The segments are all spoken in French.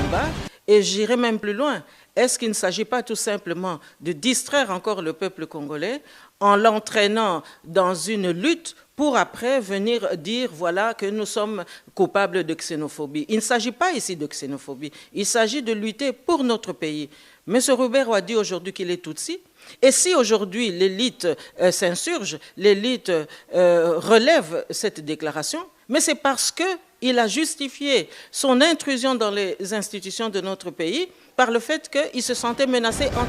combat. Et j'irai même plus loin. Est-ce qu'il ne s'agit pas tout simplement de distraire encore le peuple congolais en l'entraînant dans une lutte pour après venir dire, voilà, que nous sommes coupables de xénophobie? Il ne s'agit pas ici de xénophobie. Il s'agit de lutter pour notre pays. M. Robert a dit aujourd'hui qu'il est Tutsi. Et si aujourd'hui l'élite s'insurge, l'élite relève cette déclaration, mais c'est parce qu'il a justifié son intrusion dans les institutions de notre pays par le fait qu'il se sentait menacé en...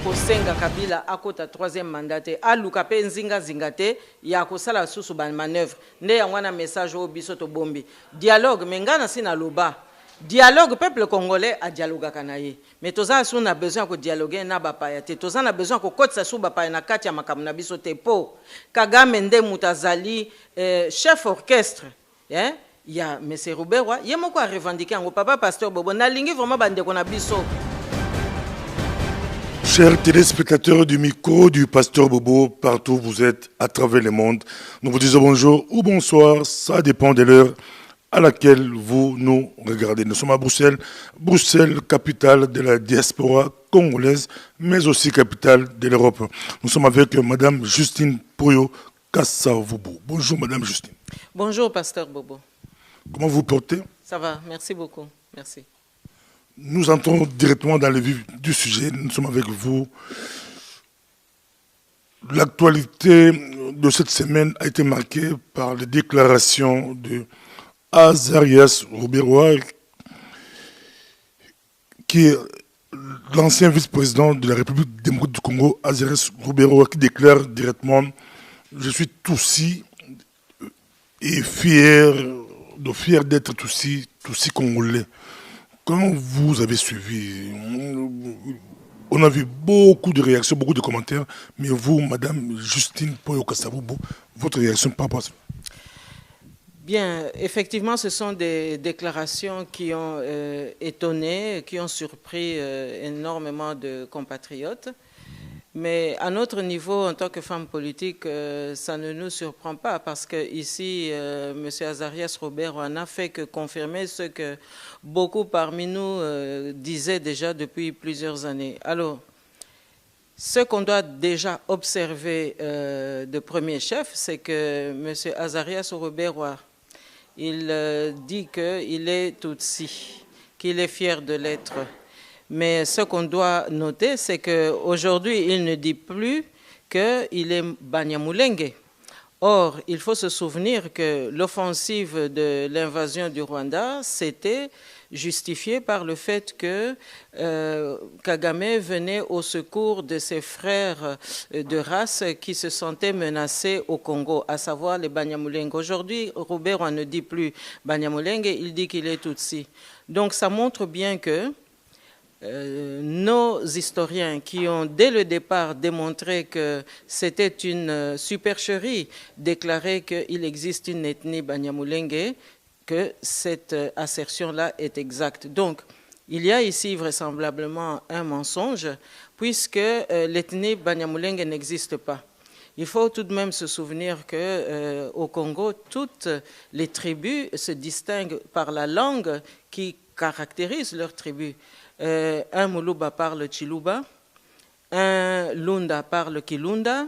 Kosenga Kabila akota troisième mandat a luka pe nzinga zingate ya kosala susu ban manœuvre nde ya mwana message au biso to bombi dialogue mengana sina loba dialogue peuple congolais a dialogue kanaye mais toza su na besoin ko dialoguer na bapaya te toza na besoin ko kotsa su bapaya na kati ya makamu na biso te po Kagame nde mutazali chef orchestre hein ya monsieur Ruberwa yemoko a revendiquer ngo papa pasteur Bobo na lingi vraiment bande ko na biso. Chers téléspectateurs du micro du pasteur Bobo, partout où vous êtes à travers le monde, nous vous disons bonjour ou bonsoir, ça dépend de l'heure à laquelle vous nous regardez. Nous sommes à Bruxelles, Bruxelles, capitale de la diaspora congolaise, mais aussi capitale de l'Europe. Nous sommes avec Madame Justine Poyo Kassavubu. Bonjour Madame Justine. Bonjour pasteur Bobo. Comment vous portez? Ça va, merci beaucoup, merci. Nous entrons directement dans le vif du sujet. Nous sommes avec vous. L'actualité de cette semaine a été marquée par les déclarations de Azarias Ruberwa, qui est l'ancien vice-président de la République démocratique du Congo, Azarias Ruberwa, qui déclare directement « Je suis Tutsi et fier d'être Tutsi congolais ». Quand vous avez suivi, on a vu beaucoup de réactions, beaucoup de commentaires, mais vous, Madame Justine Poyo Kassavubu, votre réaction par rapport à ça? Bien, effectivement, ce sont des déclarations qui ont étonné, qui ont surpris énormément de compatriotes. Mais à notre niveau, en tant que femme politique, ça ne nous surprend pas parce qu'ici, M. Azarias Robert n'a fait que confirmer ce que beaucoup parmi nous disaient déjà depuis plusieurs années. Alors, ce qu'on doit déjà observer de premier chef, c'est que M. Azarias Robert, il dit qu'il est Tutsi, qu'il est fier de l'être. Mais ce qu'on doit noter, c'est qu'aujourd'hui, il ne dit plus qu'il est Banyamulenge. Or, il faut se souvenir que l'offensive de l'invasion du Rwanda, c'était justifié par le fait que Kagame venait au secours de ses frères de race qui se sentaient menacés au Congo, à savoir les Banyamulenge. Aujourd'hui, Robert ne dit plus Banyamulenge, il dit qu'il est Tutsi. Donc, ça montre bien que nos historiens qui ont dès le départ démontré que c'était une supercherie, déclaré qu'il existe une ethnie Banyamulenge, que cette assertion-là est exacte. Donc, il y a ici vraisemblablement un mensonge, puisque l'ethnie Banyamulenge n'existe pas. Il faut tout de même se souvenir qu'au Congo, toutes les tribus se distinguent par la langue qui caractérise leur tribu. Un Muluba parle Chiluba, un Lunda parle Kilunda,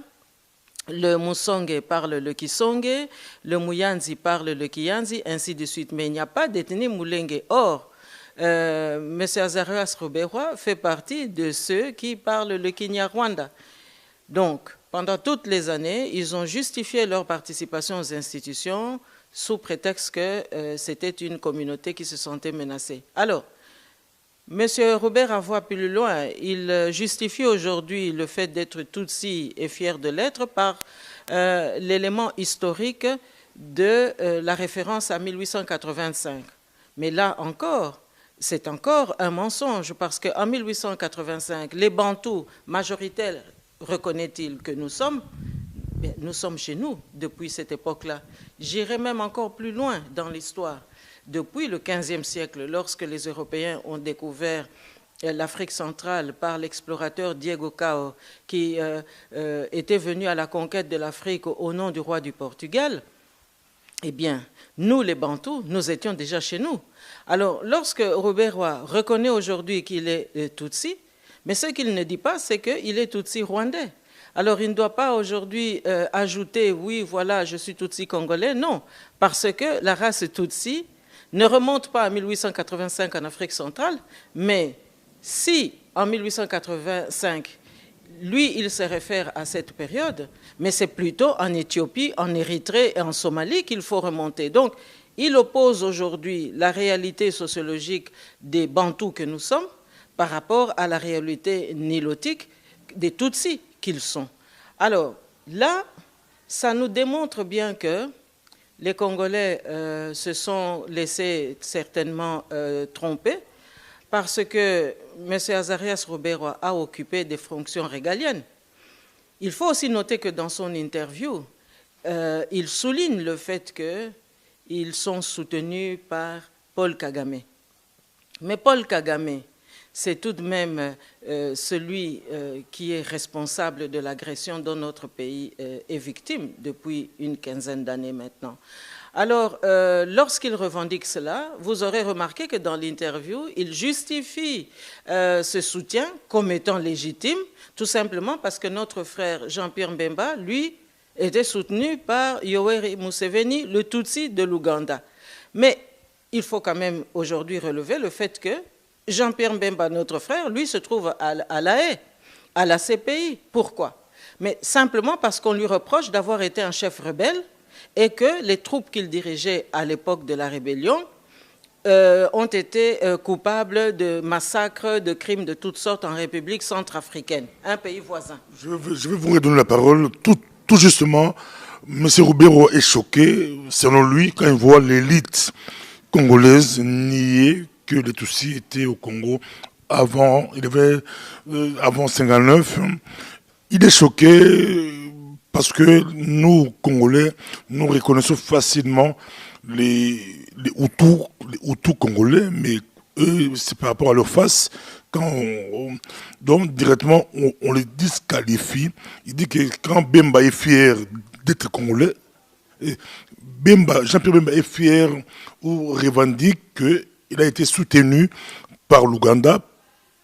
le Musonge parle le Kisonge, le Muyanzi parle le Kiyanzi, ainsi de suite. Mais il n'y a pas d'ethnie Mulenge. Or, M. Azarias Ruberwa fait partie de ceux qui parlent le Kinyarwanda. Donc, pendant toutes les années, ils ont justifié leur participation aux institutions sous prétexte que c'était une communauté qui se sentait menacée. Alors, M. Robert va plus loin. Il justifie aujourd'hui le fait d'être Tutsi et fier de l'être par l'élément historique de la référence à 1885. Mais là encore, c'est encore un mensonge parce qu'en 1885, les Bantous majoritaires, reconnaît-il que nous sommes chez nous depuis cette époque-là. J'irai même encore plus loin dans l'histoire. Depuis le XVe siècle, lorsque les Européens ont découvert l'Afrique centrale par l'explorateur Diego Cao, qui était venu à la conquête de l'Afrique au nom du roi du Portugal, eh bien, nous, les Bantous, nous étions déjà chez nous. Alors, lorsque Robert Roy reconnaît aujourd'hui qu'il est Tutsi, mais ce qu'il ne dit pas, c'est qu'il est Tutsi rwandais. Alors, il ne doit pas aujourd'hui ajouter, oui, voilà, je suis Tutsi congolais. Non, parce que la race Tutsi ne remonte pas à 1885 en Afrique centrale, mais si, en 1885, lui, il se réfère à cette période, mais c'est plutôt en Éthiopie, en Érythrée et en Somalie qu'il faut remonter. Donc, il oppose aujourd'hui la réalité sociologique des Bantous que nous sommes par rapport à la réalité nilotique des Tutsis qu'ils sont. Alors, là, ça nous démontre bien que les Congolais se sont laissés certainement tromper, parce que M. Azarias Robert a occupé des fonctions régaliennes. Il faut aussi noter que dans son interview, il souligne le fait qu'ils sont soutenus par Paul Kagame. Mais Paul Kagame, c'est tout de même celui qui est responsable de l'agression dont notre pays est victime depuis une quinzaine d'années maintenant. Alors, lorsqu'il revendique cela, vous aurez remarqué que dans l'interview, il justifie ce soutien comme étant légitime, tout simplement parce que notre frère Jean-Pierre Mbemba, lui, était soutenu par Yoweri Museveni, le Tutsi de l'Ouganda. Mais il faut quand même aujourd'hui relever le fait que Jean-Pierre Mbemba, notre frère, lui, se trouve à La Haye, à la CPI. Pourquoi? Mais simplement parce qu'on lui reproche d'avoir été un chef rebelle et que les troupes qu'il dirigeait à l'époque de la rébellion ont été coupables de massacres, de crimes de toutes sortes en République centrafricaine, un pays voisin. Je vais vous redonner la parole. Tout justement, M. Roubero est choqué, selon lui, quand il voit l'élite congolaise nier que les Tutsis étaient au Congo avant 1959. Il est choqué parce que nous, Congolais, nous reconnaissons facilement les Hutus congolais, mais eux, c'est par rapport à leur face. Donc, directement, on les disqualifie. Il dit que quand Bemba est fier d'être congolais, Jean-Pierre Bemba est fier ou revendique qu'il a été soutenu par l'Ouganda,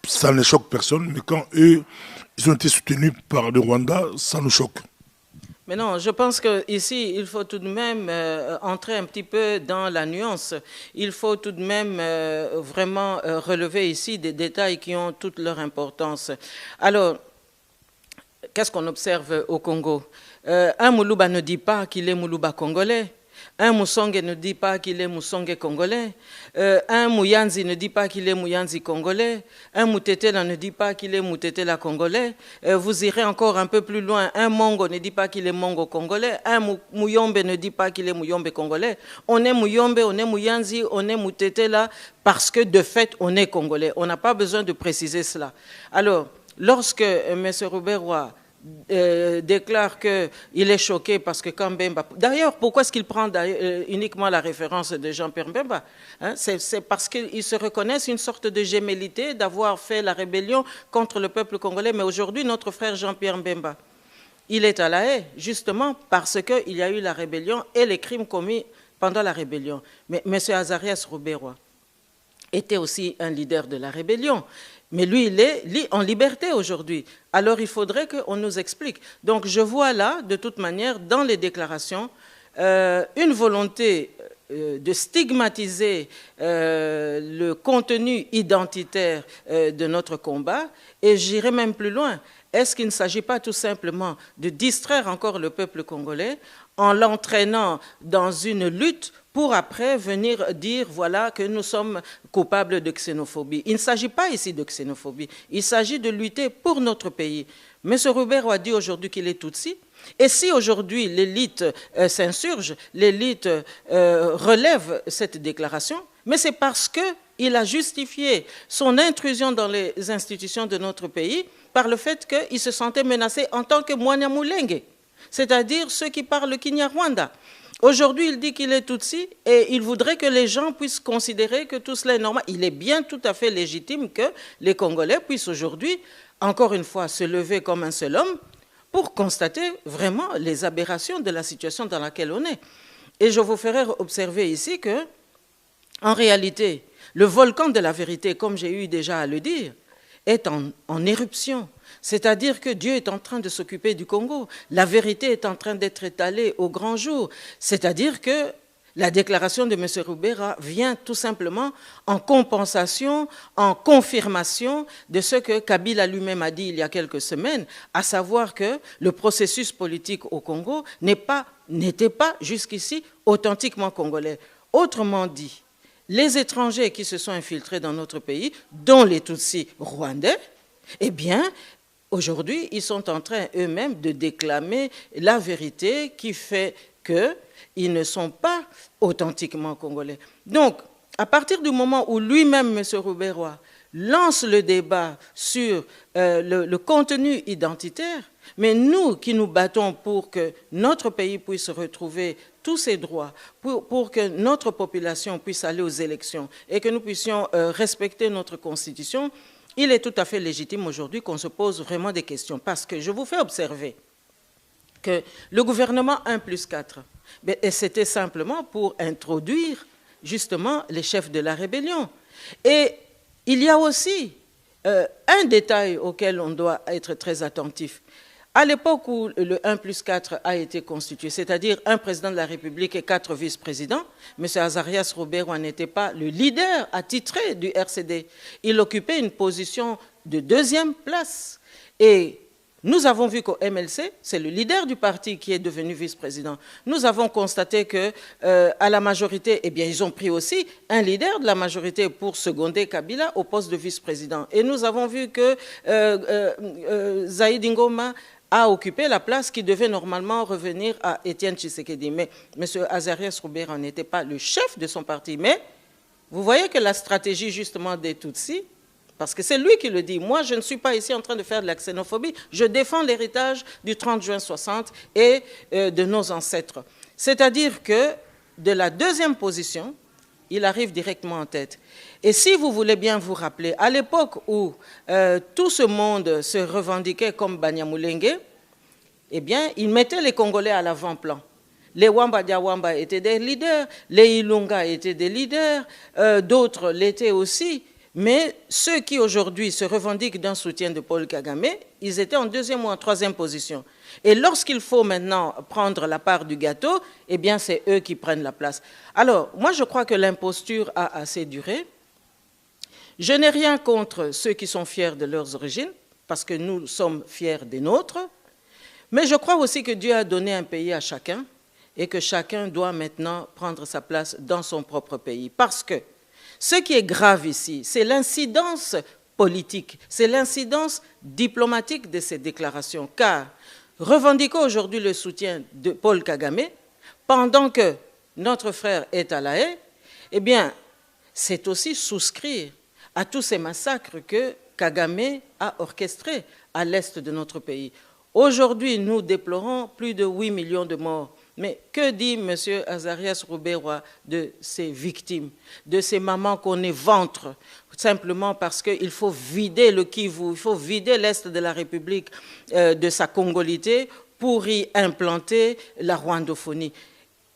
ça ne choque personne, mais quand eux, ils ont été soutenus par le Rwanda, ça nous choque. Mais non, je pense qu'ici, il faut tout de même entrer un petit peu dans la nuance. Il faut tout de même vraiment relever ici des détails qui ont toute leur importance. Alors, qu'est-ce qu'on observe au Congo? Un Moulouba ne dit pas qu'il est Moulouba congolais. Un Moussongue ne dit pas qu'il est Moussongue congolais. Un Mouyanzi ne dit pas qu'il est Mouyanzi congolais. Un Moutetela ne dit pas qu'il est Moutetela congolais. Vous irez encore un peu plus loin. Un Mongo ne dit pas qu'il est Mongo congolais. Un Mouyombe ne dit pas qu'il est Mouyombe congolais. On est Mouyombe, on est Mouyanzi, on est Moutetela parce que de fait, on est congolais. On n'a pas besoin de préciser cela. Alors, lorsque M. Robert Roy déclare qu'il est choqué parce que quand Bemba... D'ailleurs, pourquoi est-ce qu'il prend uniquement la référence de Jean-Pierre Bemba, hein? C'est parce qu'ils se reconnaissent une sorte de gémellité d'avoir fait la rébellion contre le peuple congolais. Mais aujourd'hui, notre frère Jean-Pierre Bemba, il est à La Haye, justement parce qu'il y a eu la rébellion et les crimes commis pendant la rébellion. Mais M. Azarias Robert était aussi un leader de la rébellion. Mais lui, il est en liberté aujourd'hui. Alors, il faudrait qu'on nous explique. Donc, je vois là, de toute manière, dans les déclarations, une volonté de stigmatiser le contenu identitaire de notre combat. Et j'irai même plus loin. Est-ce qu'il ne s'agit pas tout simplement de distraire encore le peuple congolais en l'entraînant dans une lutte pour après venir dire, voilà, que nous sommes coupables de xénophobie. Il ne s'agit pas ici de xénophobie, il s'agit de lutter pour notre pays. M. Robert a dit aujourd'hui qu'il est Tutsi, et si aujourd'hui l'élite s'insurge, l'élite relève cette déclaration, mais c'est parce qu'il a justifié son intrusion dans les institutions de notre pays par le fait qu'il se sentait menacé en tant que Mwanyamulenge, c'est-à-dire ceux qui parlent le Kinyarwanda. Aujourd'hui, il dit qu'il est Tutsi et il voudrait que les gens puissent considérer que tout cela est normal. Il est bien tout à fait légitime que les Congolais puissent aujourd'hui, encore une fois, se lever comme un seul homme pour constater vraiment les aberrations de la situation dans laquelle on est. Et je vous ferai observer ici que, en réalité, le volcan de la vérité, comme j'ai eu déjà à le dire, est en éruption. C'est-à-dire que Dieu est en train de s'occuper du Congo. La vérité est en train d'être étalée au grand jour. C'est-à-dire que la déclaration de M. Roubera vient tout simplement en compensation, en confirmation de ce que Kabila lui-même a dit il y a quelques semaines, à savoir que le processus politique au Congo n'était pas jusqu'ici authentiquement congolais. Autrement dit, les étrangers qui se sont infiltrés dans notre pays, dont les Tutsis rwandais, eh bien, aujourd'hui, ils sont en train eux-mêmes de déclamer la vérité qui fait qu'ils ne sont pas authentiquement congolais. Donc, à partir du moment où lui-même, M. Roubera, lance le débat sur le contenu identitaire, mais nous qui nous battons pour que notre pays puisse retrouver tous ses droits, pour que notre population puisse aller aux élections et que nous puissions respecter notre constitution, il est tout à fait légitime aujourd'hui qu'on se pose vraiment des questions. Parce que je vous fais observer que le gouvernement 1+4, c'était simplement pour introduire justement les chefs de la rébellion. Et il y a aussi un détail auquel on doit être très attentif. À l'époque où le 1+4 a été constitué, c'est-à-dire un président de la République et 4 vice-présidents, M. Azarias Roubera n'était pas le leader attitré du RCD. Il occupait une position de 2e place. Et nous avons vu qu'au MLC, c'est le leader du parti qui est devenu vice-président. Nous avons constaté qu'à la majorité, eh bien, ils ont pris aussi un leader de la majorité pour seconder Kabila au poste de vice-président. Et nous avons vu que Zaïd Ngoma a occupé la place qui devait normalement revenir à Étienne Tshisekedi. Mais M. Azarias Roubera n'était pas le chef de son parti. Mais vous voyez que la stratégie justement des Tutsis, parce que c'est lui qui le dit, moi je ne suis pas ici en train de faire de la xénophobie, je défends l'héritage du 30 juin 60 et de nos ancêtres. C'est-à-dire que de la 2e position, il arrive directement en tête. Et si vous voulez bien vous rappeler, à l'époque où tout ce monde se revendiquait comme Banyamulenge, eh bien, il mettait les Congolais à l'avant-plan. Les Wamba Diawamba étaient des leaders, les Ilunga étaient des leaders, d'autres l'étaient aussi. Mais ceux qui aujourd'hui se revendiquent d'un soutien de Paul Kagame, ils étaient en 2e ou en 3e position. Et lorsqu'il faut maintenant prendre la part du gâteau, eh bien c'est eux qui prennent la place. Alors, moi je crois que l'imposture a assez duré. Je n'ai rien contre ceux qui sont fiers de leurs origines, parce que nous sommes fiers des nôtres. Mais je crois aussi que Dieu a donné un pays à chacun et que chacun doit maintenant prendre sa place dans son propre pays. Parce que ce qui est grave ici, c'est l'incidence politique, c'est l'incidence diplomatique de ces déclarations. Car revendiquer aujourd'hui le soutien de Paul Kagame, pendant que notre frère est à La Haye, eh bien, c'est aussi souscrire à tous ces massacres que Kagame a orchestrés à l'est de notre pays. Aujourd'hui, nous déplorons plus de 8 millions de morts. Mais que dit M. Azarias Roubera de ces victimes, de ces mamans qu'on éventre simplement parce qu'il faut vider le Kivu, il faut vider l'Est de la République de sa congolité pour y implanter la rwandophonie.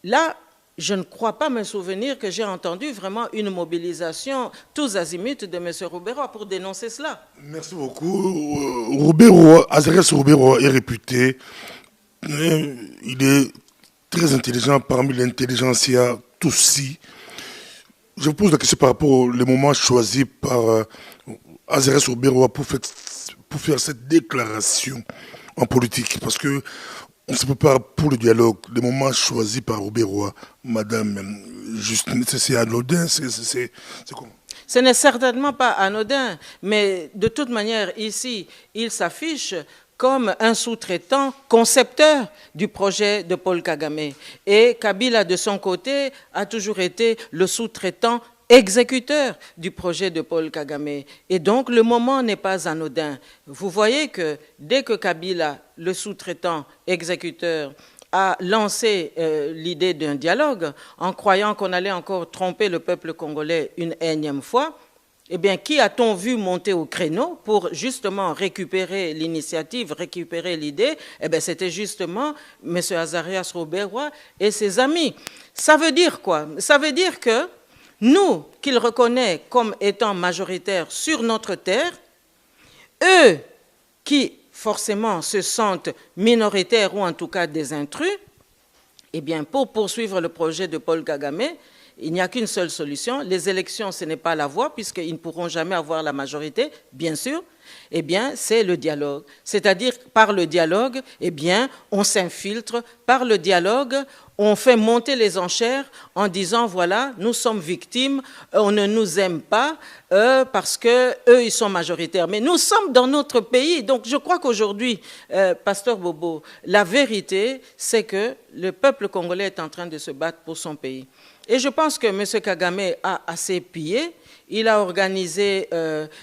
Là, je ne crois pas me souvenir que j'ai entendu vraiment une mobilisation tous azimuts de M. Roubera pour dénoncer cela. Merci beaucoup. Azarias Roubera est réputé. Il est très intelligent parmi l'intelligentsia Tutsi. Je vous pose la question par rapport au moment choisi par Azarias Roubera pour faire cette déclaration en politique. Parce que on se prépare pour le dialogue. Le moment choisi par Roubera, Madame Justine, c'est anodin, c'est comment? Ce n'est certainement pas anodin, mais de toute manière, ici, il s'affiche comme un sous-traitant concepteur du projet de Paul Kagame. Et Kabila, de son côté, a toujours été le sous-traitant exécuteur du projet de Paul Kagame. Et donc, le moment n'est pas anodin. Vous voyez que dès que Kabila, le sous-traitant exécuteur, a lancé l'idée d'un dialogue, en croyant qu'on allait encore tromper le peuple congolais une énième fois, Eh bien, qui a-t-on vu monter au créneau pour justement récupérer l'initiative, récupérer l'idée? Eh bien, c'était justement M. Azarias Robert-Roy et ses amis. Ça veut dire quoi? Ça veut dire que nous, qu'il reconnaît comme étant majoritaires sur notre terre, eux qui forcément se sentent minoritaires ou en tout cas des intrus, eh bien, pour poursuivre le projet de Paul Kagame, il n'y a qu'une seule solution. Les élections, ce n'est pas la voie, puisqu'ils ne pourront jamais avoir la majorité, bien sûr. Eh bien, c'est le dialogue. C'est-à-dire, par le dialogue, eh bien, on s'infiltre. Par le dialogue, on fait monter les enchères en disant, voilà, nous sommes victimes, on ne nous aime pas parce qu'eux, ils sont majoritaires. Mais nous sommes dans notre pays. Donc, je crois qu'aujourd'hui, Pasteur Bobo, la vérité, c'est que le peuple congolais est en train de se battre pour son pays. Et je pense que M. Kagame a assez pillé. Il a organisé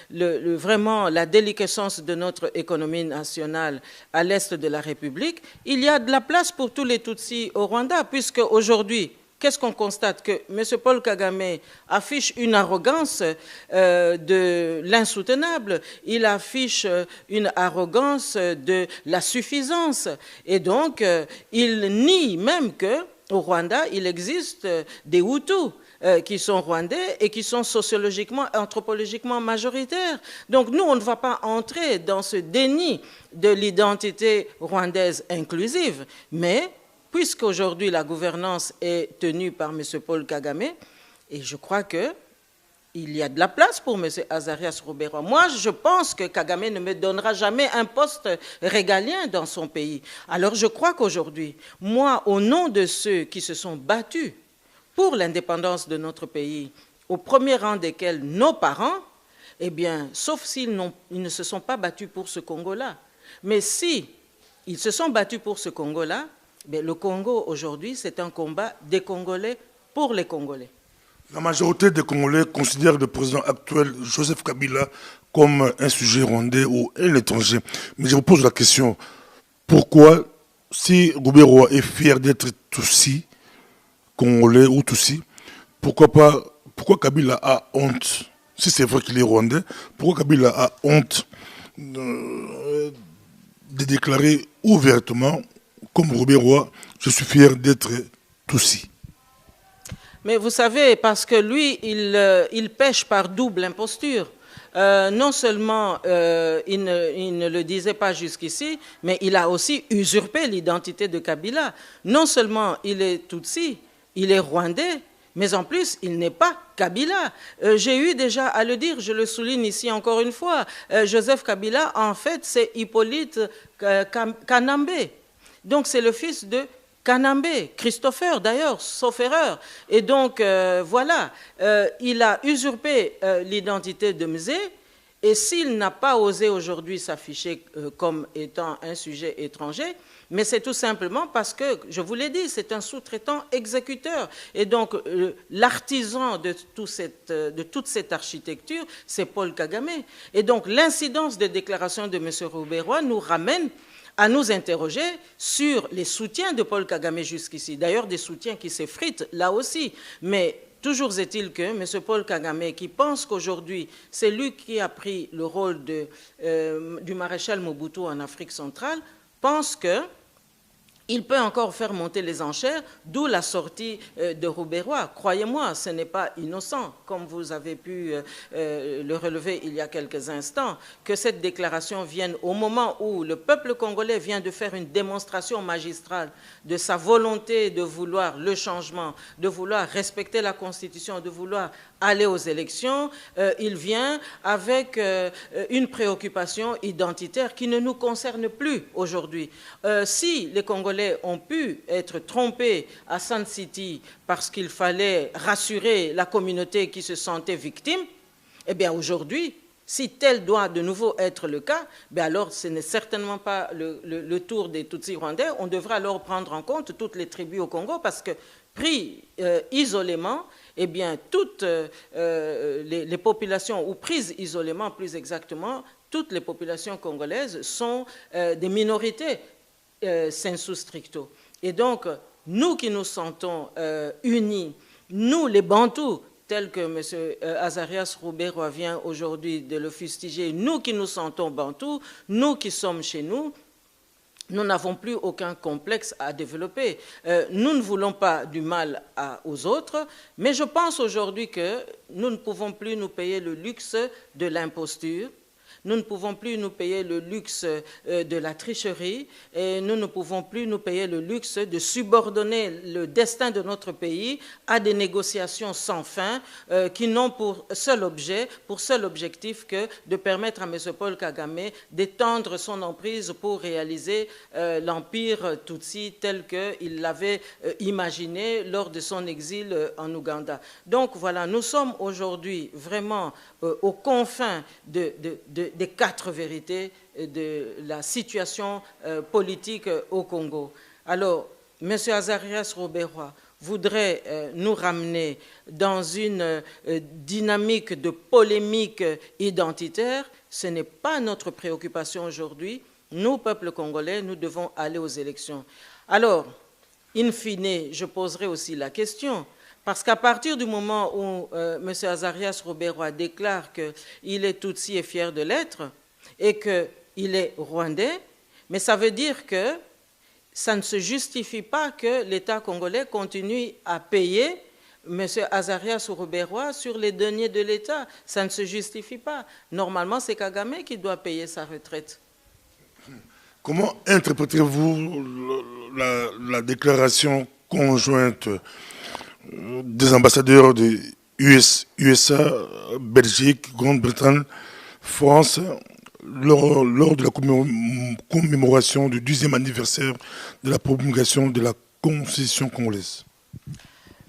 vraiment la déliquescence de notre économie nationale à l'est de la République. Il y a de la place pour tous les Tutsis au Rwanda, puisque aujourd'hui, qu'est-ce qu'on constate? Que M. Paul Kagame affiche une arrogance de l'insoutenable. Il affiche une arrogance de la suffisance. Et donc, il nie même que au Rwanda, il existe des Hutus qui sont rwandais et qui sont sociologiquement, anthropologiquement majoritaires. Donc nous, on ne va pas entrer dans ce déni de l'identité rwandaise inclusive, mais puisqu'aujourd'hui la gouvernance est tenue par M. Paul Kagame, et je crois qu'il y a de la place pour M. Azarias Robert-Roy. Moi, je pense que Kagame ne me donnera jamais un poste régalien dans son pays. Alors je crois qu'aujourd'hui, moi, au nom de ceux qui se sont battus pour l'indépendance de notre pays, au premier rang desquels nos parents, eh bien, sauf s'ils ne se sont pas battus pour ce Congo-là. Mais si ils se sont battus pour ce Congo-là, le Congo aujourd'hui, c'est un combat des Congolais pour les Congolais. La majorité des Congolais considèrent le président actuel, Joseph Kabila, comme un sujet rwandais ou un étranger. Mais je vous pose la question, pourquoi, si Robert-Roy est fier d'être Tutsi, Congolais ou Tutsi, pourquoi Kabila a honte, si c'est vrai qu'il est rwandais, pourquoi Kabila a honte de déclarer ouvertement, comme Robert-Roy, je suis fier d'être Tutsi? Mais vous savez, parce que lui, il pêche par double imposture. Non seulement il ne le disait pas jusqu'ici, mais il a aussi usurpé l'identité de Kabila. Non seulement il est Tutsi, il est rwandais, mais en plus, il n'est pas Kabila. J'ai eu déjà à le dire, je le souligne ici encore une fois, Joseph Kabila, en fait, c'est Hippolyte Kanambe. Donc, c'est le fils de Kanambe, Christopher d'ailleurs, sauf erreur. Et donc, voilà, il a usurpé l'identité de Mzé, et s'il n'a pas osé aujourd'hui s'afficher comme étant un sujet étranger, mais c'est tout simplement parce que, je vous l'ai dit, c'est un sous-traitant exécuteur. Et donc, l'artisan de toute cette architecture, c'est Paul Kagame. Et donc, l'incidence des déclarations de M. Robert-Roy nous ramène à nous interroger sur les soutiens de Paul Kagame jusqu'ici. D'ailleurs, des soutiens qui s'effritent là aussi. Mais toujours est-il que M. Paul Kagame, qui pense qu'aujourd'hui, c'est lui qui a pris le rôle du maréchal Mobutu en Afrique centrale, pense qu'il peut encore faire monter les enchères, d'où la sortie de Robert-Roy. Croyez-moi, ce n'est pas innocent, comme vous avez pu le relever il y a quelques instants, que cette déclaration vienne au moment où le peuple congolais vient de faire une démonstration magistrale de sa volonté de vouloir le changement, de vouloir respecter la Constitution, de vouloir aller aux élections. Il vient avec une préoccupation identitaire qui ne nous concerne plus aujourd'hui. Si les Congolais ont pu être trompés à Sun City parce qu'il fallait rassurer la communauté qui se sentait victime, eh bien aujourd'hui, si tel doit de nouveau être le cas, bien alors ce n'est certainement pas le tour des Tutsis rwandais. On devra alors prendre en compte toutes les tribus au Congo parce que pris isolément, eh bien toutes les populations, ou prises isolément plus exactement, toutes les populations congolaises sont des minorités sensu stricto. Et donc, nous qui nous sentons unis, nous les Bantous, tel que M. Azarias Rouberoa vient aujourd'hui de le fustiger, nous qui nous sentons bantous, nous qui sommes chez nous, nous n'avons plus aucun complexe à développer. Nous ne voulons pas du mal aux autres, mais je pense aujourd'hui que nous ne pouvons plus nous payer le luxe de l'imposture. Nous ne pouvons plus nous payer le luxe de la tricherie et nous ne pouvons plus nous payer le luxe de subordonner le destin de notre pays à des négociations sans fin qui n'ont pour seul objectif que de permettre à M. Paul Kagame d'étendre son emprise pour réaliser l'empire Tutsi tel qu'il l'avait imaginé lors de son exil en Ouganda. Donc voilà, nous sommes aujourd'hui vraiment aux confins des quatre vérités de la situation politique au Congo. Alors, M. Azarias Rouberoa voudrait nous ramener dans une dynamique de polémique identitaire. Ce n'est pas notre préoccupation aujourd'hui. Nous, peuple congolais, nous devons aller aux élections. Alors, in fine, je poserai aussi la question. Parce qu'à partir du moment où M. Azarias Rouberoa déclare qu'il est Tutsi et fier de l'être et qu'il est rwandais, mais ça veut dire que ça ne se justifie pas que l'État congolais continue à payer M. Azarias Rouberoa sur les deniers de l'État. Ça ne se justifie pas. Normalement, c'est Kagame qui doit payer sa retraite. Comment interprétez-vous la déclaration conjointe des ambassadeurs de USA, Belgique, Grande-Bretagne, France, lors de la commémoration du 10e anniversaire de la promulgation de la Constitution congolaise?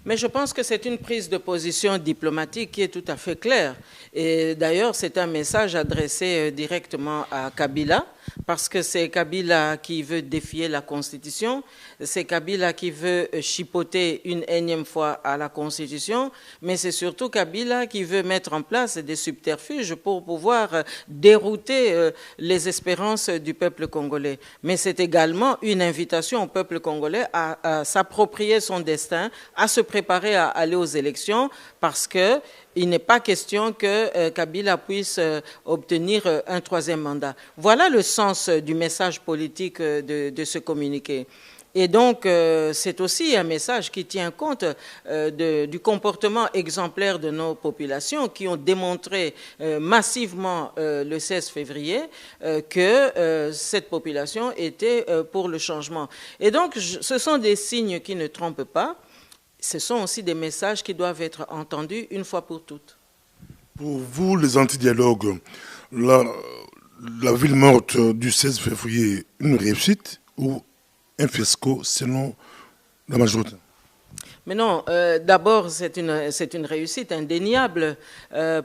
Mais je pense que c'est une prise de position diplomatique qui est tout à fait claire. Et d'ailleurs, c'est un message adressé directement à Kabila, parce que c'est Kabila qui veut défier la Constitution, c'est Kabila qui veut chipoter une énième fois à la Constitution, mais c'est surtout Kabila qui veut mettre en place des subterfuges pour pouvoir dérouter les espérances du peuple congolais. Mais c'est également une invitation au peuple congolais à s'approprier son destin, à se préparer à aller aux élections, parce que il n'est pas question que Kabila puisse obtenir un troisième mandat. Voilà le sens du message politique de ce communiqué. Et donc, c'est aussi un message qui tient compte du comportement exemplaire de nos populations qui ont démontré massivement le 16 février que cette population était pour le changement. Et donc, ce sont des signes qui ne trompent pas. Ce sont aussi des messages qui doivent être entendus une fois pour toutes. Pour vous, les anti-dialogues, la ville morte du 16 février, une réussite ou un fiasco selon la majorité? Mais non, d'abord, c'est une réussite indéniable,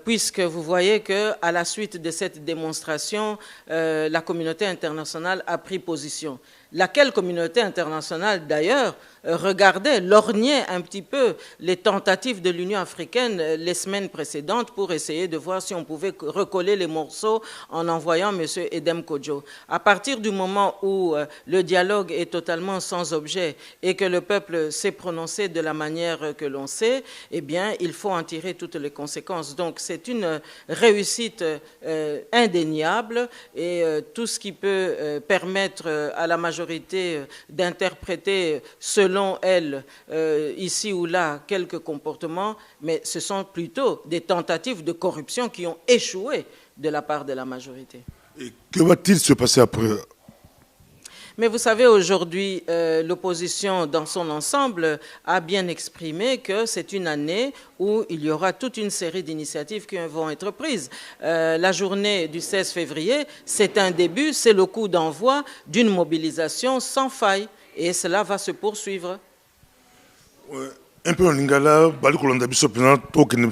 puisque vous voyez qu'à la suite de cette démonstration, la communauté internationale a pris position. Laquelle communauté internationale, d'ailleurs, regardait, lorgnait un petit peu les tentatives de l'Union africaine les semaines précédentes pour essayer de voir si on pouvait recoller les morceaux en envoyant M. Edem Kodjo. À partir du moment où le dialogue est totalement sans objet et que le peuple s'est prononcé de la manière que l'on sait, eh bien, il faut en tirer toutes les conséquences. Donc, c'est une réussite indéniable et tout ce qui peut permettre à la majorité d'interpréter selon elle, ici ou là, quelques comportements, mais ce sont plutôt des tentatives de corruption qui ont échoué de la part de la majorité. Et que va-t-il se passer après? Mais vous savez, aujourd'hui, l'opposition dans son ensemble a bien exprimé que c'est une année où il y aura toute une série d'initiatives qui vont être prises. La journée du 16 février, c'est un début, c'est le coup d'envoi d'une mobilisation sans faille. Et cela va se poursuivre. Ouais. Un peu en lingala, Balikolanda biso pena token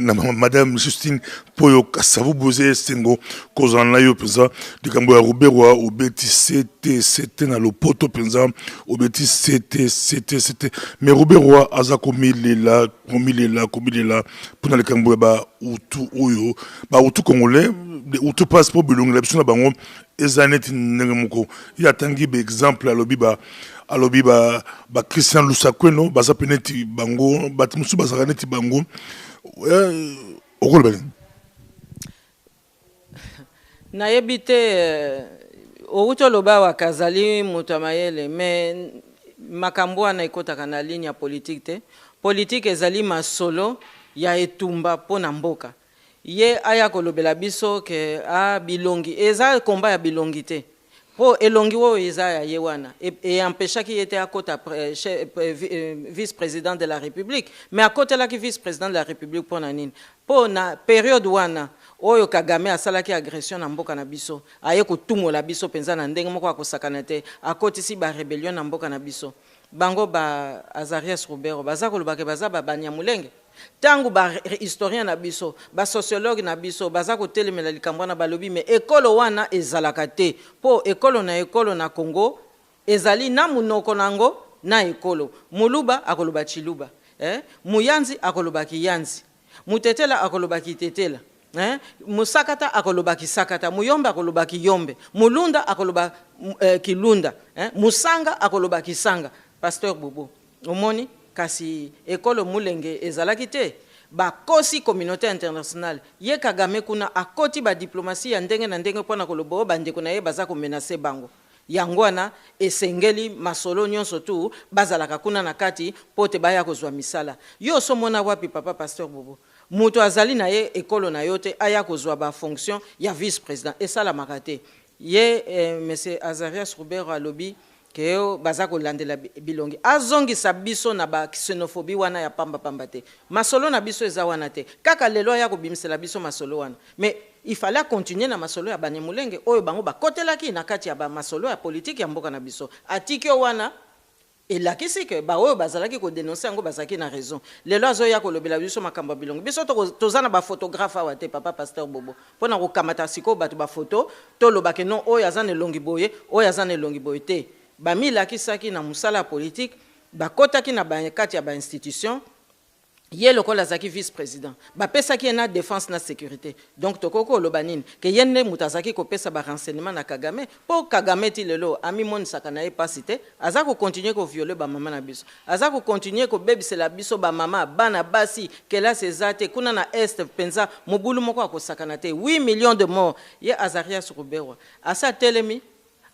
na Madame Justine Poyo Kasavu Boze Sengo kozana yo penza dikambo ya Rouberoa obeti CT na lopoto penza obeti CT mais Rouberoa aza komilela pona likambo ba utu oyo ba utu congolais utu passeport bilongela biso na bango ezaneti nengemoko ya tangi be exemple alobi ba alobi ba Christian Lusakweno baza peneti bango batimusu baza neti bango okolo bani na yebite outo loba wa kazali mutamayele mais makambo wana ekotaka na ligne ya politique te politique ezali masolo ya etumba pona mboka ye aya kolobela biso ke a bilongi eza komba ya bilongi te po elongi wo eza ya ye wana et empêcha qui était à côté vice-président de la République mais à côté là qui vice-président de la République pona nini po na période wana oyo Kagame asalaki agression na mboka na biso aye kotumola biso penza na ndenge moko akosakana te akotisi ba rébellion na mboka na biso bango ba Azarias Rubero baza kolobake baza ba Banyamulenge tangu ba historien na biso ba sociologue na biso baza kotelemela likambo na balobi mais ekolo wana ezalaka te po ekolo na Congo ezali na munoko nango na ekolo muluba akoloba chiluba muyanzi akoloba kiyanzi mutetela akoloba kitetela musakata akoloba kisakata muyombe akoloba kiyombe mulunda akoloba kilunda musanga akoloba kisanga. Pasteur Bobo omoni kasi ekolo mulenge ezalaki te bakosi communauté internationale ye Kagame kuna akoti ba diplomatie ya ndenge na ndenge pona kolobo bandeko na ye baza ko menacer bango yango wana esengeli masolo nyonso tu bazalaka kuna na kati pote baya kozwa misala yo somona wapi papa Pasteur Bobo muto azali na ye ekolo na yote aya kozwa ba fonction ya vice président esala makate ye monsieur Azarias Rubero alobi keo bazako landela bilongi azongi sabiso na ba xénophobie wana ya pamba te masolo na biso eza wana te kaka lelo ya kobimisela biso masolo wana mais il fallait continuer na masolo ya Banyamulenge oyo bango bakotelaki na kati ya ba masolo ya politique ya mboka na biso atiki wana elakisi ke ba oyo bazalaki ko dénoncer ngo bazaki na raison lelo azo ya kolobela biso makambo bilongi biso tozana ba photographe wa te papa Pasteur Bobo pona ko kamata siko batu ba photo to lobake non oyo azana longi boye oyo azana longi boye te bamila kisaki na musala politique bakotaki na bakati ya ba institution ye lokola zaki vice président bapesaki na défense na sécurité donc tokoko lobanine ke yenne mutazaki ko pesa ba renseignement na Kagame po Kagame ti lelo ami mon sakana e pasite azako continuer ko violer ba mama na biso azako continuer ko bebisela biso ba mama bana basi kela sezate kuna na est penza mobulu moko akosakana te 8 millions de morts ye Azarias Rubero asa telemi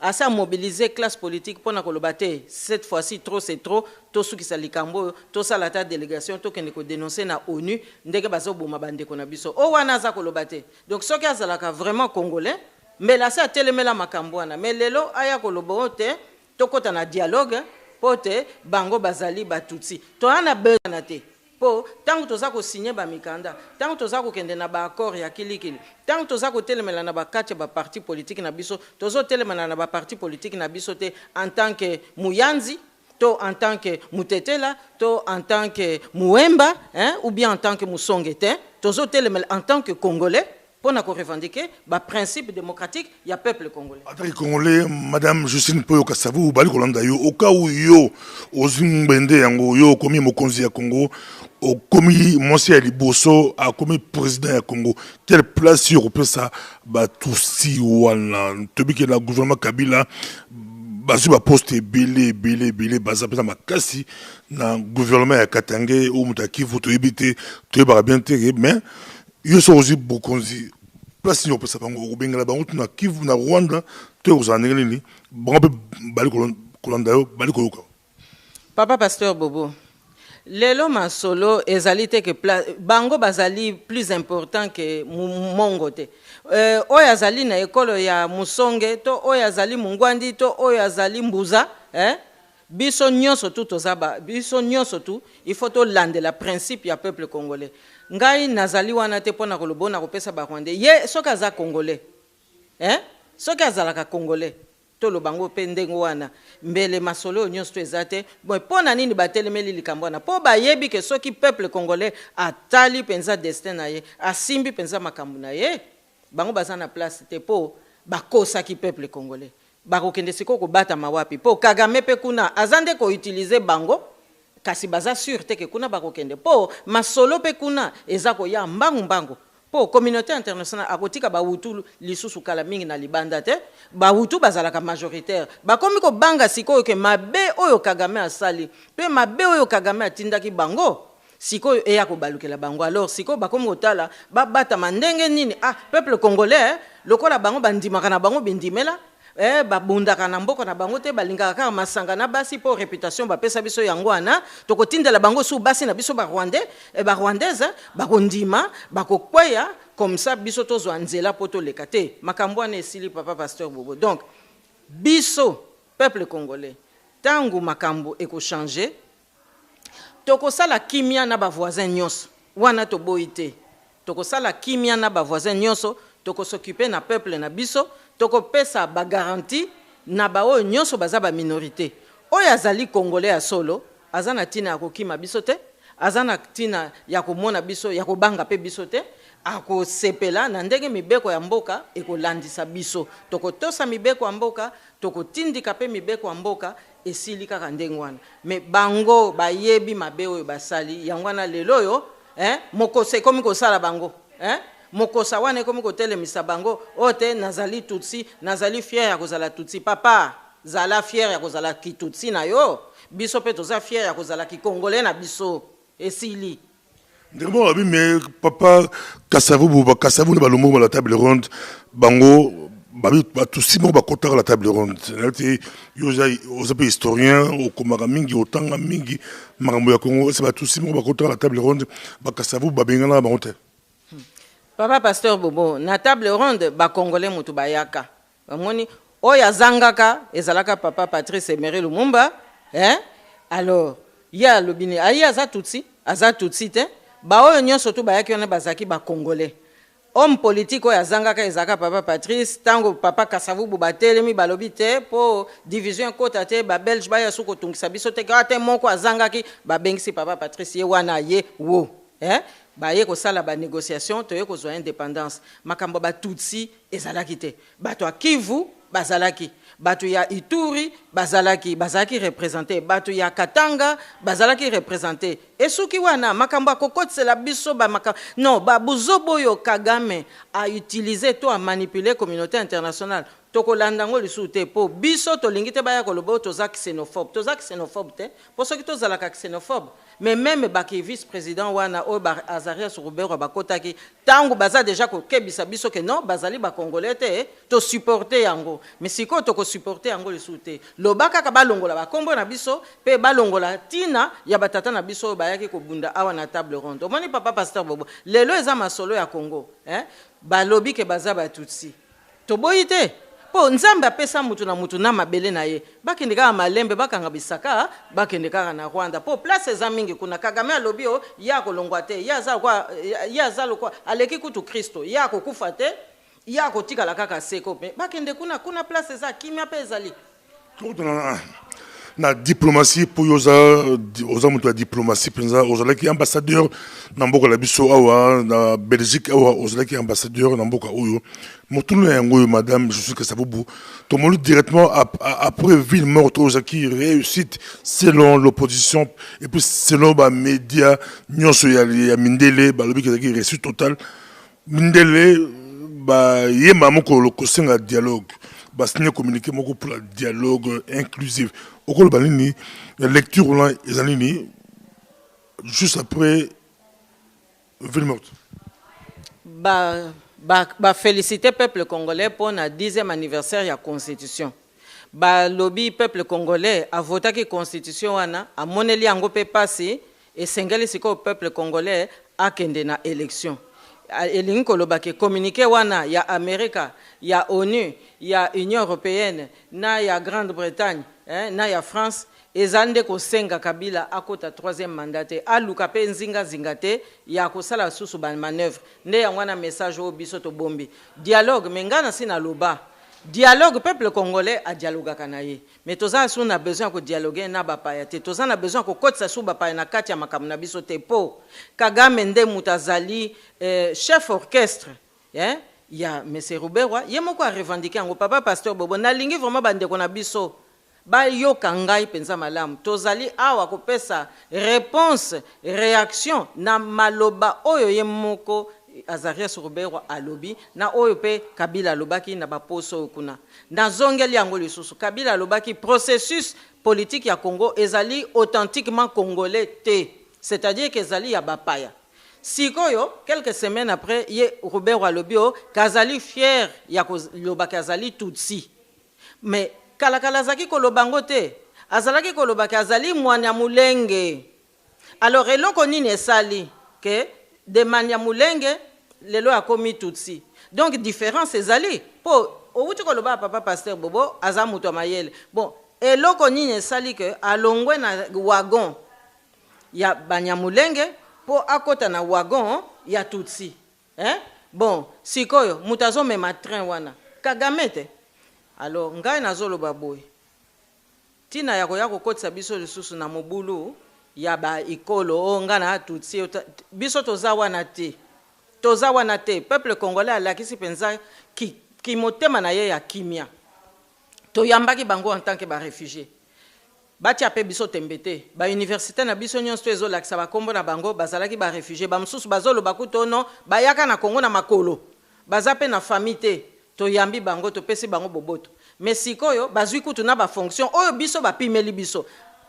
asa mobiliser classe politique pour nakolobater cette fois-ci trop c'est trop to sukisa likambo to sala ta délégation to kende ko dénoncer na ONU ndenge bazo boma bande ko na biso o wana za kolobate donc soki azalaka vraiment congolais mais là ça telemela makambo wana mais lelo aya kolobote to kota na dialogue pote bango bazali batutsi to ana besoin te po tango toza ko signer ba mikanda tango toza ko kende na ba accord ya kilikili tango toza ko telemela na ba kati ba parti politique na biso tozo telemela na ba parti politique na biso te en tant que muyanzi to en tant que mutetela to en tant que muemba ou bien en tant que musongete tozo telemela en tant que congolais pour nous revendiquer le principe démocratique il y a peuple congolais. En tant que congolais, madame Justine Poyo Kassavou, bali kolanda yo au cas où yo ozumbende yango yo komi mokonzi ya Congo, au komi monsieur Liboso a komi président ya Congo. Quelle place yo peut ça ba tousi wana tobi que le gouvernement Kabila bazu ba poste belé baza pesa makasi na gouvernement ya Katangé ou mutaki voto ebité to ba bien té mais yo so aussi bokonzi place yo pesa bango ko bengala bango tuna Kivu na Rwanda to ozaneli ni bango bali kolanda yo bali koluka. Papa Pasteur Bobo lelo masolo ezalité que bango bazali plus important que mongo te oyo azali na ekolo ya Musonge to oyo azali Mungwandi to oyo azali Mbuza biso nyonso tu tozaba biso nyonso tu il faut to landela principe ya peuple congolais ngai nazali wana te pona kolobona kopesa ba Rwandais ye soki aza congolais soki azalaka congolais to lobango pe ndengo wana mbele masolo nyonso to ezate bon pona nini batelemeli likambo wana po bayebi ke soki peuple congolais atali penza destin na ye asimbi penza makambo na ye bango baza na place te po bakosaki peuple congolais bakokende siko kobata mawapi po Kagame pe kuna azande ko utiliser bango kasi baza sûr te ke kuna bakokende po masolo pe kuna ezako ya mbangu pour communauté internationale akotika bawutu lisusu kala mingi na libanda te bawutu bazalaka majoritaire bakomi ko banga sikoyo ke mabe oyo Kagame asali pe mabe oyo Kagame atindaki bango sikoyo eya ko balukela bango alors sikoyo bakomi kotala babata mandenge nini peuple congolais lokola bango bandimaka na bango bindimela babundaka na mboka na bango te balingaka kaka masanga na basi po réputation bapesa biso yango wana tokotindela bango su basi na biso ba rwandaise bakondima bakokweya comme ça biso tozwa nzela po toleka te makambo wana esili papa pasteur Bobo donc biso peuple congolais tangu makambo ekochange tokosala kimia na bavoisin nyonso wana toboyi te tokosala kimia na bavoisin nyonso tokosoccuper na peuple na biso tokopesa ba garantie na bao nyonso baza ba minorité oyo azali congolais ya solo azana tina ya kokima biso te azana tina ya komona biso ya kobanga pe biso te akosepela na ndenge mibeko ya mboka ekolandisa biso tokotosa mibeko ya mboka tokotindika pe mibeko ya mboka esili kaka ndenge wana me bango bayebi mabe oyo basali yango wana lelo oyo mokose komi kosala bango mokosa wana ekomi kotelemisa bango ote nazali tutsi nazali fier ya kozala tutsi papa zala fier ya kozala ki tutsi na yo biso pe toza fier ya kozala ki congolais na biso esili ndemo abi mais papa Kasavubu na balomo la table ronde bango babi tutsi mo bakota la table ronde nati yoza ozape historien o komaka mingi otanga mingi makambo ya Congo c'est ba tutsi mo bakota la table ronde Kasavubu babengana bango te. Papa pasteur Bobo na table ronde ba congolais mutu bayaka bamoni oya zangaka ezalaka papa Patrice Emery Lumumba alors ya lobini aya za tutsi te ba oyo nyonso tu bayaki ona bazaki ba congolais homme politique oya zangaka ezaka papa Patrice tango papa Kasavubu batelemi balobi te po division kota te ba belge baya suko tungisa biso te ka moko azangaki ba bengisi papa Patrice ye wana ye wo baye ko sala ba négociation to ye ko zo indépendance makambo ba tutsi ezalaki te bato Kivu bazalaki bato ya Ituri bazalaki représenté bato ya Katanga bazalaki représenté esuki wana makambo akokotsela biso ba makambo non ba buzoboyo Kagame a utilisé to a manipuler communauté internationale tokolanda ngo lisu te po biso tolingi te baya kolobo toza xénophobe te po soki tozalaka xénophobe mais même baki vice-président wana o Azarias Roubero bakotaki tango baza déjà ko kebisa biso ke non bazali ba congolais te to supporter yango mais siko to ko supporter yango lisu te lobaka ka balongola ba kombo na biso pe balongola tina ya batata na biso bayaki ko bunda awa na table ronde omoni papa pasteur Bobo lelo eza masolo ya Congo balobi ke baza ba tutsi to boyite po nzambe apesa mutu na mabele na ye bakende kaka malembe bakanga bisaka bakende kaka na Rwanda po place eza mingi kuna Kagame alobi o ya kolongwa te ya za kwa aleki kutu Kristo ya kokufa te ya kotikala kaka seko pe bakende kuna place eza kimia pe ezali na diplomatie pour oza mutu ya diplomatie penza ozalaki ambassadeur na mboka la biso awa na Belgique awa ozalaki ambassadeur na mboka oyo motunu yango madame je suis Kasavubu tomolu directement après ville morte ozaki réussite selon l'opposition et puis selon ba média nyonso ya mindele balobi kezaki réussite totale mindele ba yema moko lokosenga dialogue signer communiqué moko pour le dialogue inclusif au cours de la lecture là juste après ville morte féliciter peuple congolais pour le 10e anniversaire de la constitution lobby peuple congolais a voté que constitution wana a moneli yango pe passé et sengeli siko peuple congolais a kende na élection elingi koloba ke communiqué wana ya Amerika ya ONU ya Union européenne na ya Grande-Bretagne na ya France ezande ko senga Kabila akota 3e mandat aluka pe nzinga zingate ya kosala susu ba manœuvre nde yango na message o biso to bombi dialogue mengana sina loba dialogue peuple congolais a dialogue kanaye mais toza su na besoin ko dialoguer na bapaya te toza na besoin ko kotsa su bapaya na kati ya makambo na biso te po Kagame nde mutazali chef orchestre ya monsieur Ruberwa ye moko a revendiquer yango papa pasteur Bobo na lingi vraiment bande ko na biso ba yoka ngai penza malamu tozali awa kopesa réponse réaction na maloba oyo ye moko Azarias Ruberwa alobi na oyo pe Kabila alobaki na baposo kuna na zongeli yango lisusu Kabila alobaki processus politique ya Congo ezali authentiquement congolais te, c'est-à-dire que ezali ya bapaya. Sikoyo quelques semaines après ye Ruberwa alobio kazali fier ya lobaki azali tutsi, mais kalakala zaki kolobango te, azalaki kolobaki azali Mwanyamulenge. Alors eloko nini esali que de Mwanyamulenge lelo akomi tutsi, donc différence ezali po outi koloba papa pasteur Bobo aza muto mayele. Bon eloko nini esali que alongwe na wagon ya Banyamulenge po akota na wagon ya tutsi, hein? Bon sikoyo mutazo mema train wana Kagame te. Alors ngai nazoloba boy tina ya koya kokotisa biso lisusu na mobulu ya ba ikolo ngana tutsi biso toza wana te. Peuple congolais alakisi penza ki motema na ye ya kimia toyambaki bango en tant que ba réfugié bati ape biso tembete ba université na biso nyonso ezolakisa bakombo na bango bazalaki ba réfugié ba msusu bazoloba kutono bayaka na Congo na makolo baza pe na famille te toyambi bango topesi bango boboto. Mais sikoyo bazwi kutu na ba fonction oyo biso bapimeli biso.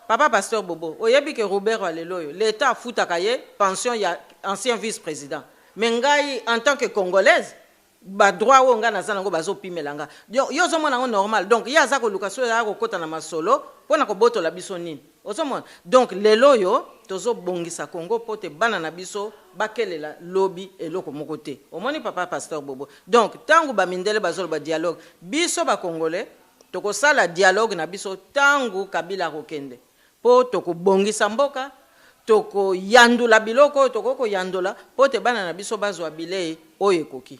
Papa pasteur Bobo oyebi ke Ruberwa leloyo l'état futaka ye pension ya ancien vice-président, mais ngai en tant que congolaise ba droit o nga nazana ngo bazopimelanga yo zomona ngo normal. Donc ya za ko lukaso ya ko kota na masolo pona ko boto la biso nini ozomona. Donc leloyo tozo bongisa Congo pote bana na biso bakelela lobby eloko moko te omoni papa pasteur Bobo. Donc tangu ba mindele bazolo ba dialogue biso ba congolais toko sala dialogue na biso tangu Kabila kokende po toko bongisa mboka toko yandula biloko toko ko yandula pote bana na biso bazwa bilei oyo koki.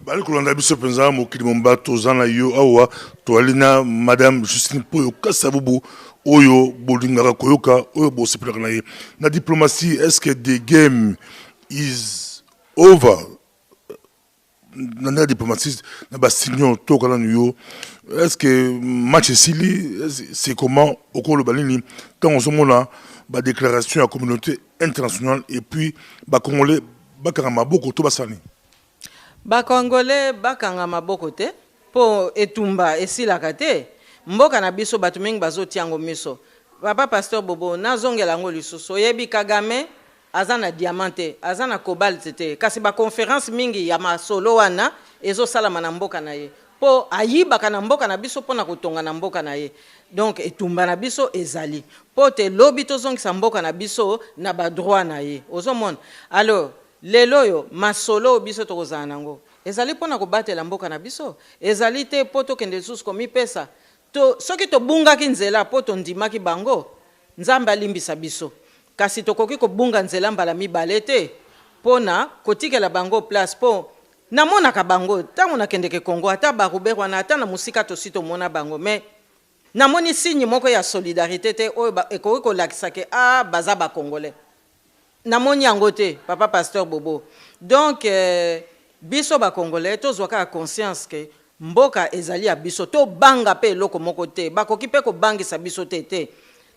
Bali kolanda biso penza mokili momba tozana yo awa toalina madame Justine Poyo Kasavubu oyo bolingaka koyoka oyo bosepelaka na ye na diplomatie. Est-ce que the game is over na la diplomatie na basignon tokala yo? Est-ce que match esili c'est comment okolo balini quand on se mona ba déclaration à communauté internationale et puis ba congolais bakanga maboko to basani Bakongolais bakanga maboko te po etumba esilaka te mboka na biso batu mingi bazotiango miso. Papa pasteur Bobo nazongela ngo lisusu oyebi Kagame azana diamante azana cobalt te kasi ba conférence mingi ya masolo wana ezosalama na mboka na ye po ayibaka na mboka na biso pona kotonga na mboka na ye. Donc etumba na biso ezali po te lobi tozongisa mboka na biso na ba droit na ye ozomona. Alors leloyo masolo biso tokozana nango ezali pona kobatela mboka na biso ezali te poto kende lisusu komi pesa to soki tobungaki nzela poto ndimaki bango Nzambe alimbisa biso kasi tokoki kobunga nzela mbala mibale te pona kotikela bango place po namonaka bango tango nakendeke Congo ata ba Ruberwa na ata na musika tosi tomona bango mais namoni signe moko ya solidarité te oyo ekoki kolakisa ke baza ba congolais namoni yango te papa pasteur Bobo. Donc biso ba congolais tozwaka conscience ke mboka ezali ya biso to banga pe eloko moko te bakoki pe ko bangisa biso te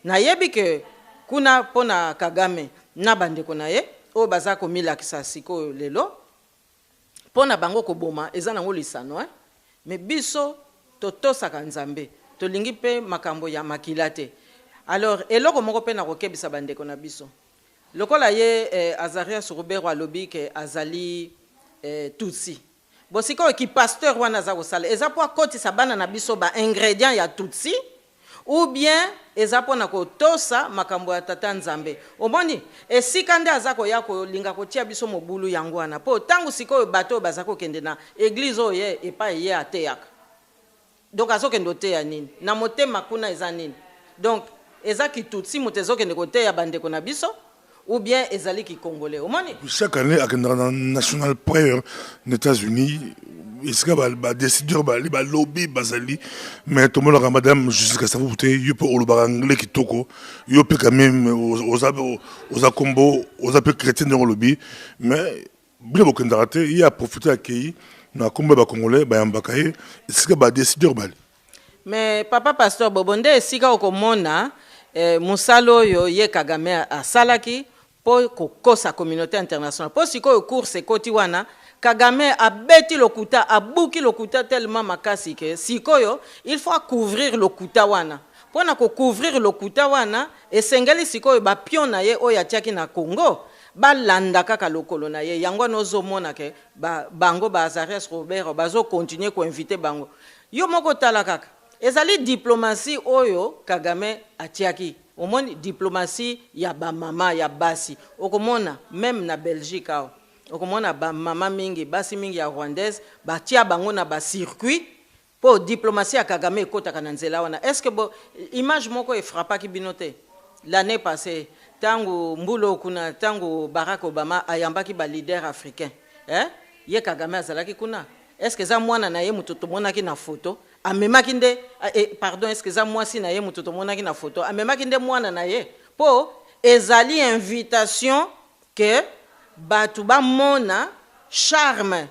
na yebi ke kuna pona Kagame na bandeko na ye oyo baza komilakisa siko lelo pona bango koboma eza nango lisano mais biso totosaka Nzambe tolingi pe makambo ya makila te. Alors eloko moko pe na kokebisa bandeko na biso lokola ye Azarias Ruberwa alobi ke azali tutsi bosiko ki pasteur wana za kosala eza po akotisa bana na biso ba ingrédients ya tutsi ou bien eza po na kotosa makambo ya tata Nzambe omoni esika nde aza koya kolinga kotia biso mobulu yango wana po tangu sikoyo bato baza kokende na église oyo epai ye ateyaka. Donc azokende oteya nini na motema kuna eza nini? Donc eza ki tutsi moto ezokende koteya bandeko na biso ou bien ezali ki congolais omoni. Chaque année à la national prayer aux États-Unis iska ba décideur ba lobby bazali mais tout le monde madame jusqu'à ça vous yo peut oloba anglais kitoko yo peut quand même aux akombo aux appels chrétiens dans le lobby mais bien beaucoup d'arrêter il a profité accueilli na komba ba congolais ba yambakaye iska ba décideur ba. Mais papa pasteur Bobonde esika okomona musalo yo ye Kagame asalaki pour kokosa communauté internationale. Pour si ko cours c'est kotiwana Kagame a bêti le kuta, a bouki le kuta tellement makasi que sikoyo, il faut couvrir le kuta wana. Pour na couvrir le kuta wana, et sengeli sikoyo ba pion na ye oya tiaki na Congo, ba landa kaka lokolo na ye, yango nozo mona ke bango ba Azarias Robert bazo continuer ko inviter bango. Yo moko tala kaka. Ezali diplomatie oyo Kagame atiaki. Omoni diplomatie ya ba mama ya basi. Okomona même na Belgique ao. Okomona ba mama mingi basi mingi ya rwandaise batia bango na ba circuit pour diplomatie ya Kagame ekota kana nzela wana. Est-ce que bo image moko e frappa ki binote l'année passée tango mbulo kuna tango Barack Obama ayambaki ba leader africain ye Kagame azalaki kuna. Est-ce que za mwana na ye mutoto monaki na photo amemaki nde pardon est-ce que za mwasi na ye mutoto monaki na photo amemaki nde mwana na ye po ezali invitation que batu ba mona charme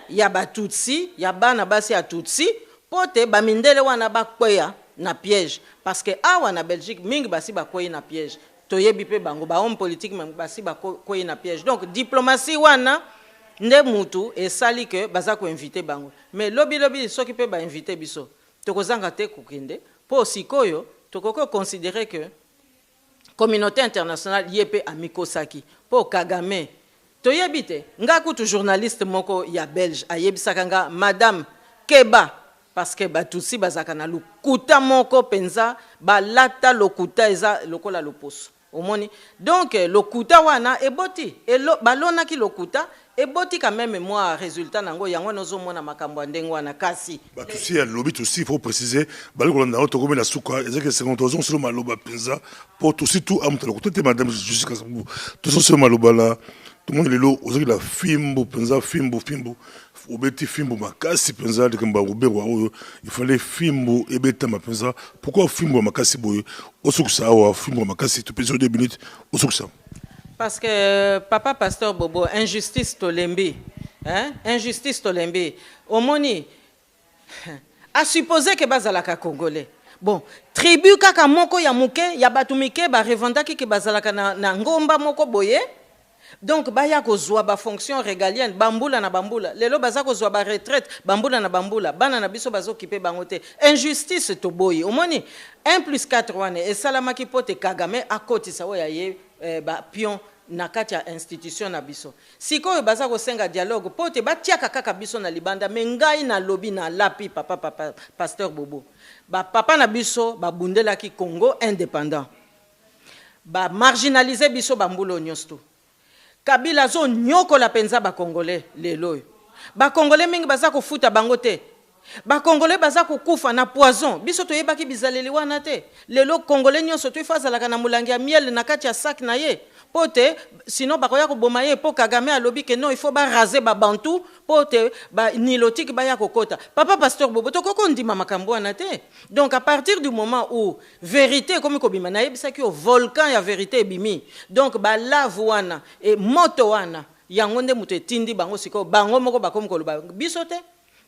ya batutsi ya bana basi ya tutsi pote ba mindele wana ba kweya na piège parce que awa na Belgique mingi basi ba kweya na piège toyebi pe bango ba homme politique basi ba kweya na piège donc diplomatie wana nde mutu esali que baza ko inviter bango mais lobi soki pe ba inviter biso tokozanga te kokende po sikoyo tokoko considérer que communauté internationale yepe amikosaki po Kagame toyebite nga kutu journaliste moko ya belge ayebisaka nga madame Keba parce que batutsi bazaka na lokuta moko penza balata lokuta eza lokola loposo omoni donc lokuta wana eboti balona ki lokuta eboti quand même moi résultat nango yango nozo mona makambo ndenge wana kasi batutsi ya lobby aussi il faut préciser balikolanda auto comme la souka ezeke 50 ans sur maloba penza pour tout tout amta lokuta te madame jusqu'à tout sur maloba là tout le monde lelo ozaki la fimbo penza fimbo obeti fimbo makasi penza de kamba ubero oyo il fallait fimbo ebeta mapenza pourquoi fimbo makasi boyo osuksa wa fimbo makasi tu peux 2 minutes osuksa parce que papa pasteur Bobo injustice tolembi injustice tolembi omoni a supposé que bazalaka congolais bon tribu kaka moko ya muke ya batumike ba revendaki ke bazalaka na ngomba moko boye. Donc baya kozwa ba fonction régalienne bambula na bambula lelo baza kozwa ba retraite bambula na bambula bana na biso bazo kipe bangote injustice to boyi omoni 1+4 wane esalamaki pote Kagame akotisa oya ye ba pion na kati ya institution na biso sikoyo baza kosenga dialogue pote batiaka kaka biso na libanda mengai na lobby na lapi papa pasteur Bobo ba papa na biso babundelaki Congo indépendant ba marginaliser biso bambulo nyosto Kabila zo nyoko la penza ba Congolais lelo. Ba Congolais mingi baza ko futa bango te. Ba Congolais baza ko kufa na poison. Biso to yebaki bizaleli wana te. Lelo Congolais nyonso to ifazalaka na mulangi ya miel na kati ya sac na ye. Pote sinon bakoya ko boma ye po Kagame alobi que non il faut ba raser ba bantu pote ba nilotique ba ya kokota. Papa pasteur Bobo to koko ndima makambo wana te. Donc à partir du moment où vérité comme ko bima na yebisa ki o volcan ya vérité bimi. Donc ba lave wana et moto wana yango nde muto etindi bango siko bango moko bakomi koloba biso te.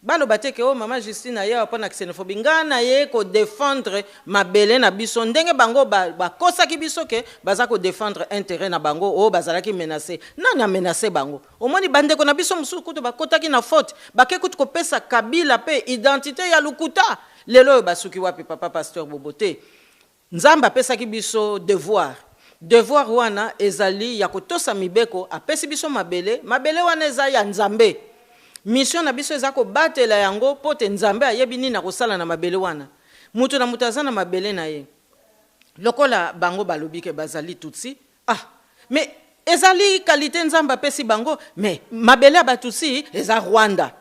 Balo bateke o mama Justine aye apona xénophobie ngana ye ko défendre mabele na biso ndenge bango ba kosa ki biso ke baza ko défendre intérêt na bango o bazala ki menacer nani a menacer bango omoni bande ko na biso musu kuto bakota ki na faute bake kuto ko pesa Kabila pe identité ya lukuta lelo basuki wapi papa pasteur Bobote nzamba pesa ki biso devoir wana ezali ya kotosa mibeko apesi biso mabele wana eza ya nzambe mission na biso ezako batela yango pote nzambe ayebi nini na kosala na mabele wana mutu na mutu azana mabele na ye lokola bango balobi ke bazali tutsi mais ezali qualité nzamba pesi bango mais mabele batutsi eza Rwanda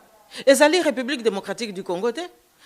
ezali République démocratique du Congo te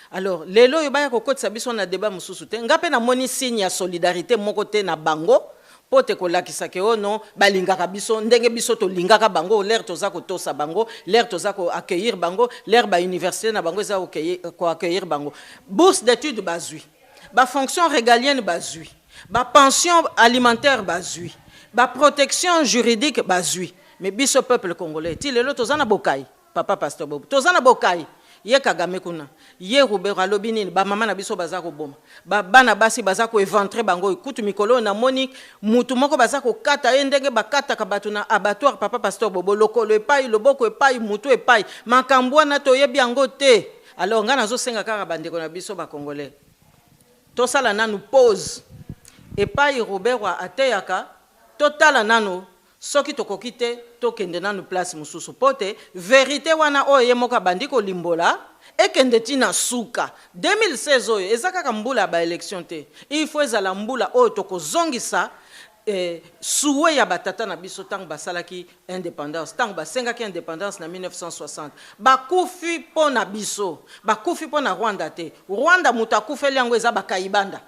alors lelo yo baya kokotisa biso na débat mususu te ngape na moni signe ya solidarité moko te na bango pote kolakisa ke ono balingaka biso ndenge biso to lingaka bango l'air toza ko tosa bango l'air toza ko accueillir bango l'air ba université na bango za ko accueillir bango bourse d'études bazui ba fonction régalienne bazui ba pension alimentaire bazui ba protection juridique bazui mais biso peuple congolais ti lelo toza na bokai papa pasteur Bobo toza na bokai Ye Kagame kuna. Ye Roubero alobi nini ba mama na biso baza ko boma. Ba bana basi baza ko éventré bango kutu mikolo na moni mutu moko baza ko kata ye ndenge bakata ka batu na abattoir papa pasteur Bobo lokolo epai loboko epai mutu epai makambo wana toyebi yango te. Alors nga nazo senga kaka bandeko na biso ba congolais. Tosala nanu pause. Epai Roubero ateyaka totala nanu soki tokoki te tokende nanu place mususu pote vérité wana oyo ye moko bandiko limbola ekende tina suka 2016 oyo ezaka mbula ba élection te il faut ezala mbula oyo tokozongisa souhait ya batata na biso tango basalaki indépendance tango basengaki indépendance na 1960 bakufi po na biso bakufi po na Rwanda te Rwanda mutu akufeli yango eza bakaibanda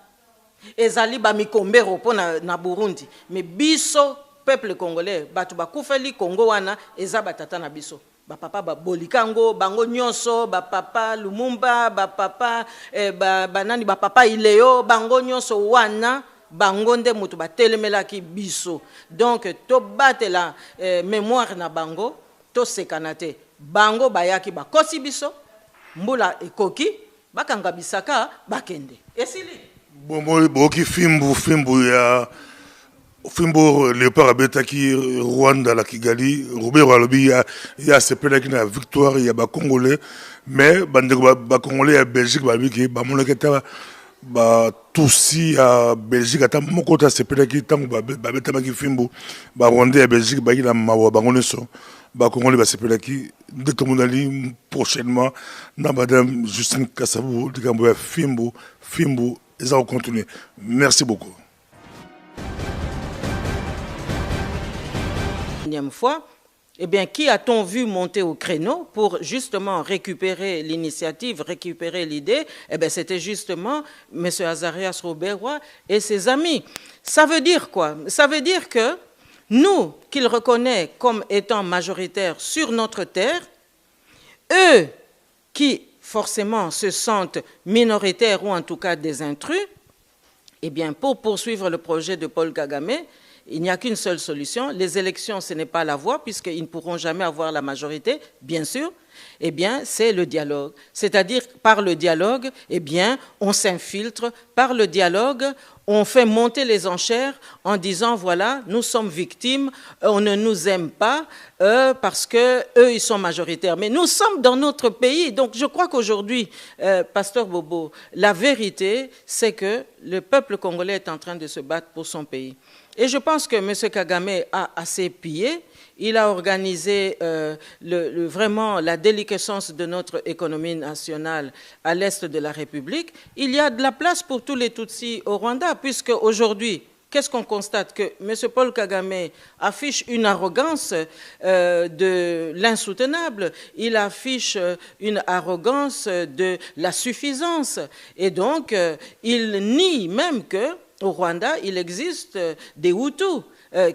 ezali ba mikombero po na Burundi mais biso peuple congolais batu bakufeli Congo wana eza batata na biso ba papa ba bolikango bango nyonso ba papa Lumumba ba papa banani ba papa Ileo bango nyonso wana bango nde mutu batelemelaki biso donc to batela mémoire na bango to sekanate bango bayaki bakosi biso mbula ekoki bakanga bisaka bakende esili bon boki fimbu ya Fimbo Léopard abetaki Rwanda la Kigali, Roubero alobi ya sepelaki na victoire ya ba Congolais, mais bandeko ba Congolais ya Belgique ba biki ba monaketa ba tusi ya Belgique ata moko ta sepelaki tango ba betamaki Fimbo ba Rwanda ya Belgique ba kila mawa ba ngoneso ba Congolais ba sepelaki de tomonali prochainement na madame Justine Kassabou de Kambo ya Fimbo et ça va continuer. Merci beaucoup. Fois, eh bien, qui a-t-on vu monter au créneau pour justement récupérer l'initiative, récupérer l'idée? Eh bien, c'était justement M. Azarias Roubero et ses amis. Ça veut dire quoi? Ça veut dire que nous, qu'il reconnaît comme étant majoritaires sur notre terre, eux qui forcément se sentent minoritaires ou en tout cas des intrus, eh bien, pour poursuivre le projet de Paul Kagame, il n'y a qu'une seule solution. Les élections, ce n'est pas la voie, puisqu'ils ne pourront jamais avoir la majorité, bien sûr. Eh bien, c'est le dialogue. C'est-à-dire, par le dialogue, eh bien, on s'infiltre. Par le dialogue, on fait monter les enchères en disant, voilà, nous sommes victimes, on ne nous aime pas parce qu'eux, ils sont majoritaires. Mais nous sommes dans notre pays. Donc, je crois qu'aujourd'hui, Pasteur Bobo, la vérité, c'est que le peuple congolais est en train de se battre pour son pays. Et je pense que M. Kagame a assez pillé. Il a organisé vraiment la déliquescence de notre économie nationale à l'est de la République. Il y a de la place pour tous les Tutsis au Rwanda, puisque aujourd'hui, qu'est-ce qu'on constate? Que M. Paul Kagame affiche une arrogance de l'insoutenable. Il affiche une arrogance de la suffisance. Et donc, il nie même que au Rwanda, il existe des Hutus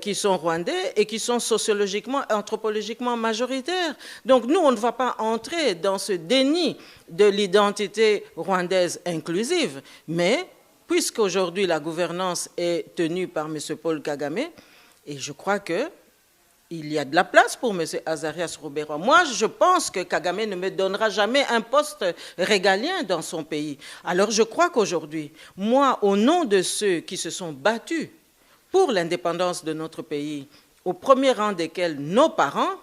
qui sont rwandais et qui sont sociologiquement, anthropologiquement majoritaires. Donc nous, on ne va pas entrer dans ce déni de l'identité rwandaise inclusive, mais puisqu'aujourd'hui la gouvernance est tenue par M. Paul Kagame, et je crois que il y a de la place pour M. Azarias Roubero. Moi, je pense que Kagame ne me donnera jamais un poste régalien dans son pays. Alors, je crois qu'aujourd'hui, moi, au nom de ceux qui se sont battus pour l'indépendance de notre pays, au premier rang desquels nos parents,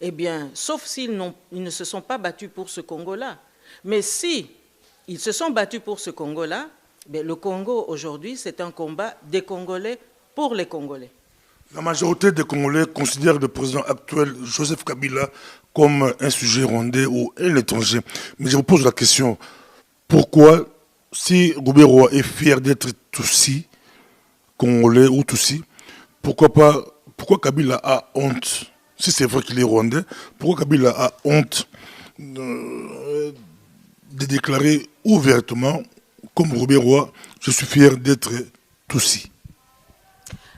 eh bien, sauf s'ils ne se sont pas battus pour ce Congo-là. Mais si ils se sont battus pour ce Congo-là, le Congo, aujourd'hui, c'est un combat des Congolais pour les Congolais. La majorité des Congolais considèrent le président actuel, Joseph Kabila, comme un sujet rwandais ou un étranger. Mais je vous pose la question, pourquoi, si Roubero est fier d'être Tutsi, Congolais ou Tutsi, pourquoi Kabila a honte, si c'est vrai qu'il est rwandais, pourquoi Kabila a honte de déclarer ouvertement, comme Roubero, je suis fier d'être Tutsi?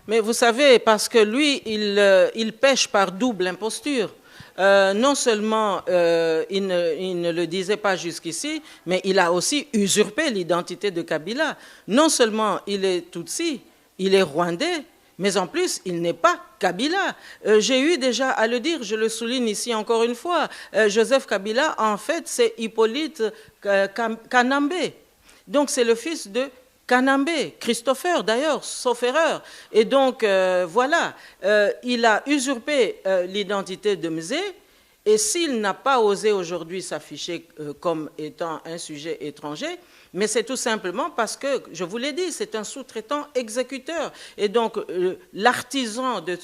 Mais vous savez, parce que lui, il pêche par double imposture. Non seulement il ne le disait pas jusqu'ici, mais il a aussi usurpé l'identité de Kabila. Non seulement il est Tutsi, il est rwandais, mais en plus, il n'est pas Kabila. J'ai eu déjà à le dire, je le souligne ici encore une fois, Joseph Kabila, en fait, c'est Hippolyte Kanambe. Donc, c'est le fils de Kanambe, Christopher d'ailleurs, sauf erreur. Et donc, voilà, il a usurpé l'identité de Mzee. Et s'il n'a pas osé aujourd'hui s'afficher comme étant un sujet étranger, mais c'est tout simplement parce que, je vous l'ai dit, c'est un sous-traitant exécuteur. Et donc, l'artisan de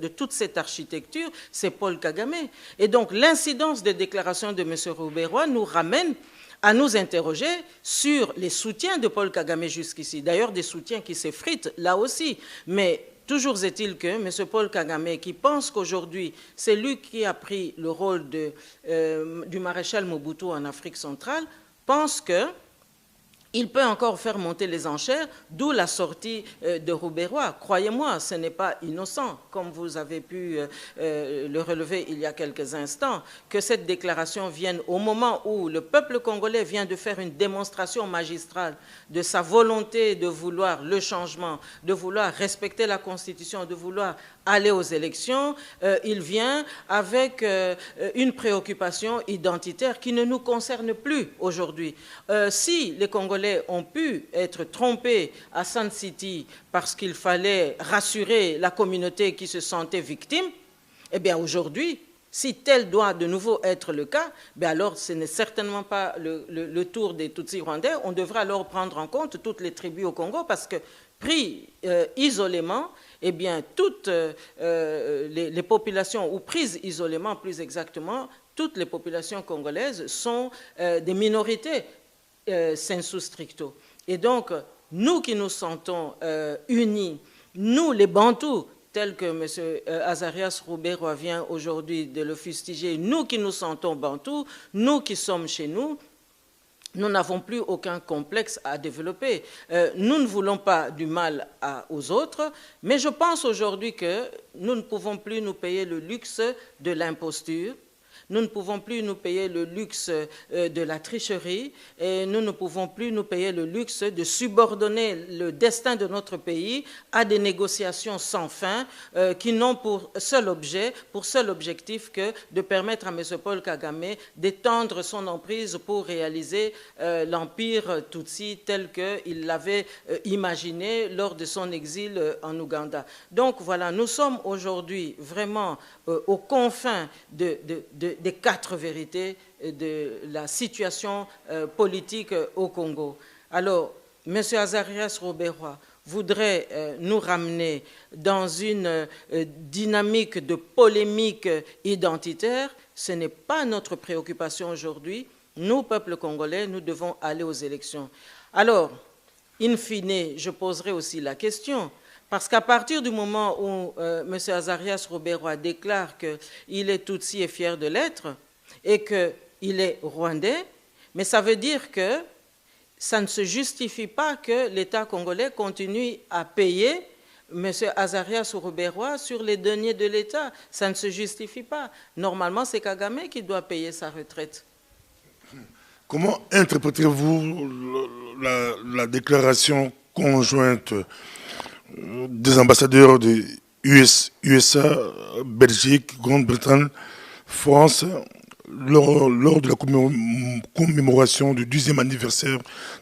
toute cette architecture, c'est Paul Kagame. Et donc, l'incidence des déclarations de M. Rouberoy nous ramène à nous interroger sur les soutiens de Paul Kagame jusqu'ici. D'ailleurs, des soutiens qui s'effritent là aussi. Mais toujours est-il que M. Paul Kagame, qui pense qu'aujourd'hui, c'est lui qui a pris le rôle du maréchal Mobutu en Afrique centrale, pense qu'il peut encore faire monter les enchères, d'où la sortie de Rouberoy. Croyez-moi, ce n'est pas innocent, comme vous avez pu le relever il y a quelques instants, que cette déclaration vienne au moment où le peuple congolais vient de faire une démonstration magistrale de sa volonté de vouloir le changement, de vouloir respecter la Constitution, de vouloir aller aux élections. Il vient avec une préoccupation identitaire qui ne nous concerne plus aujourd'hui. Si les Congolais ont pu être trompés à Sun City parce qu'il fallait rassurer la communauté qui se sentait victime, eh bien aujourd'hui, si tel doit de nouveau être le cas, bien alors ce n'est certainement pas le tour des Tutsis rwandais. On devrait alors prendre en compte toutes les tribus au Congo parce que pris isolément, eh bien toutes les populations, ou prises isolément plus exactement, toutes les populations congolaises sont des minorités sensu stricto. Et donc, nous qui nous sentons unis, nous les Bantous, tels que M. Azarias Rouberoy vient aujourd'hui de le fustiger, nous qui nous sentons Bantous, nous qui sommes chez nous, nous n'avons plus aucun complexe à développer. Nous ne voulons pas du mal aux autres, mais je pense aujourd'hui que nous ne pouvons plus nous payer le luxe de l'imposture. Nous ne pouvons plus nous payer le luxe de la tricherie et nous ne pouvons plus nous payer le luxe de subordonner le destin de notre pays à des négociations sans fin qui n'ont pour seul objectif que de permettre à M. Paul Kagame d'étendre son emprise pour réaliser l'empire Tutsi tel qu'il l'avait imaginé lors de son exil en Ouganda. Donc voilà, nous sommes aujourd'hui vraiment aux confins des quatre vérités de la situation politique au Congo. Alors, M. Azarias Rouberoy voudrait nous ramener dans une dynamique de polémique identitaire. Ce n'est pas notre préoccupation aujourd'hui. Nous, peuple congolais, nous devons aller aux élections. Alors, in fine, je poserai aussi la question. Parce qu'à partir du moment où M. Azarias Rouberoy déclare qu'il est Tutsi et fier de l'être et qu'il est rwandais, mais ça veut dire que ça ne se justifie pas que l'État congolais continue à payer M. Azarias Rouberoy sur les deniers de l'État. Ça ne se justifie pas. Normalement, c'est Kagame qui doit payer sa retraite. Comment interprétez-vous la déclaration conjointe des ambassadeurs de USA, Belgique, Grande-Bretagne, France, lors de la commémoration du 10e anniversaire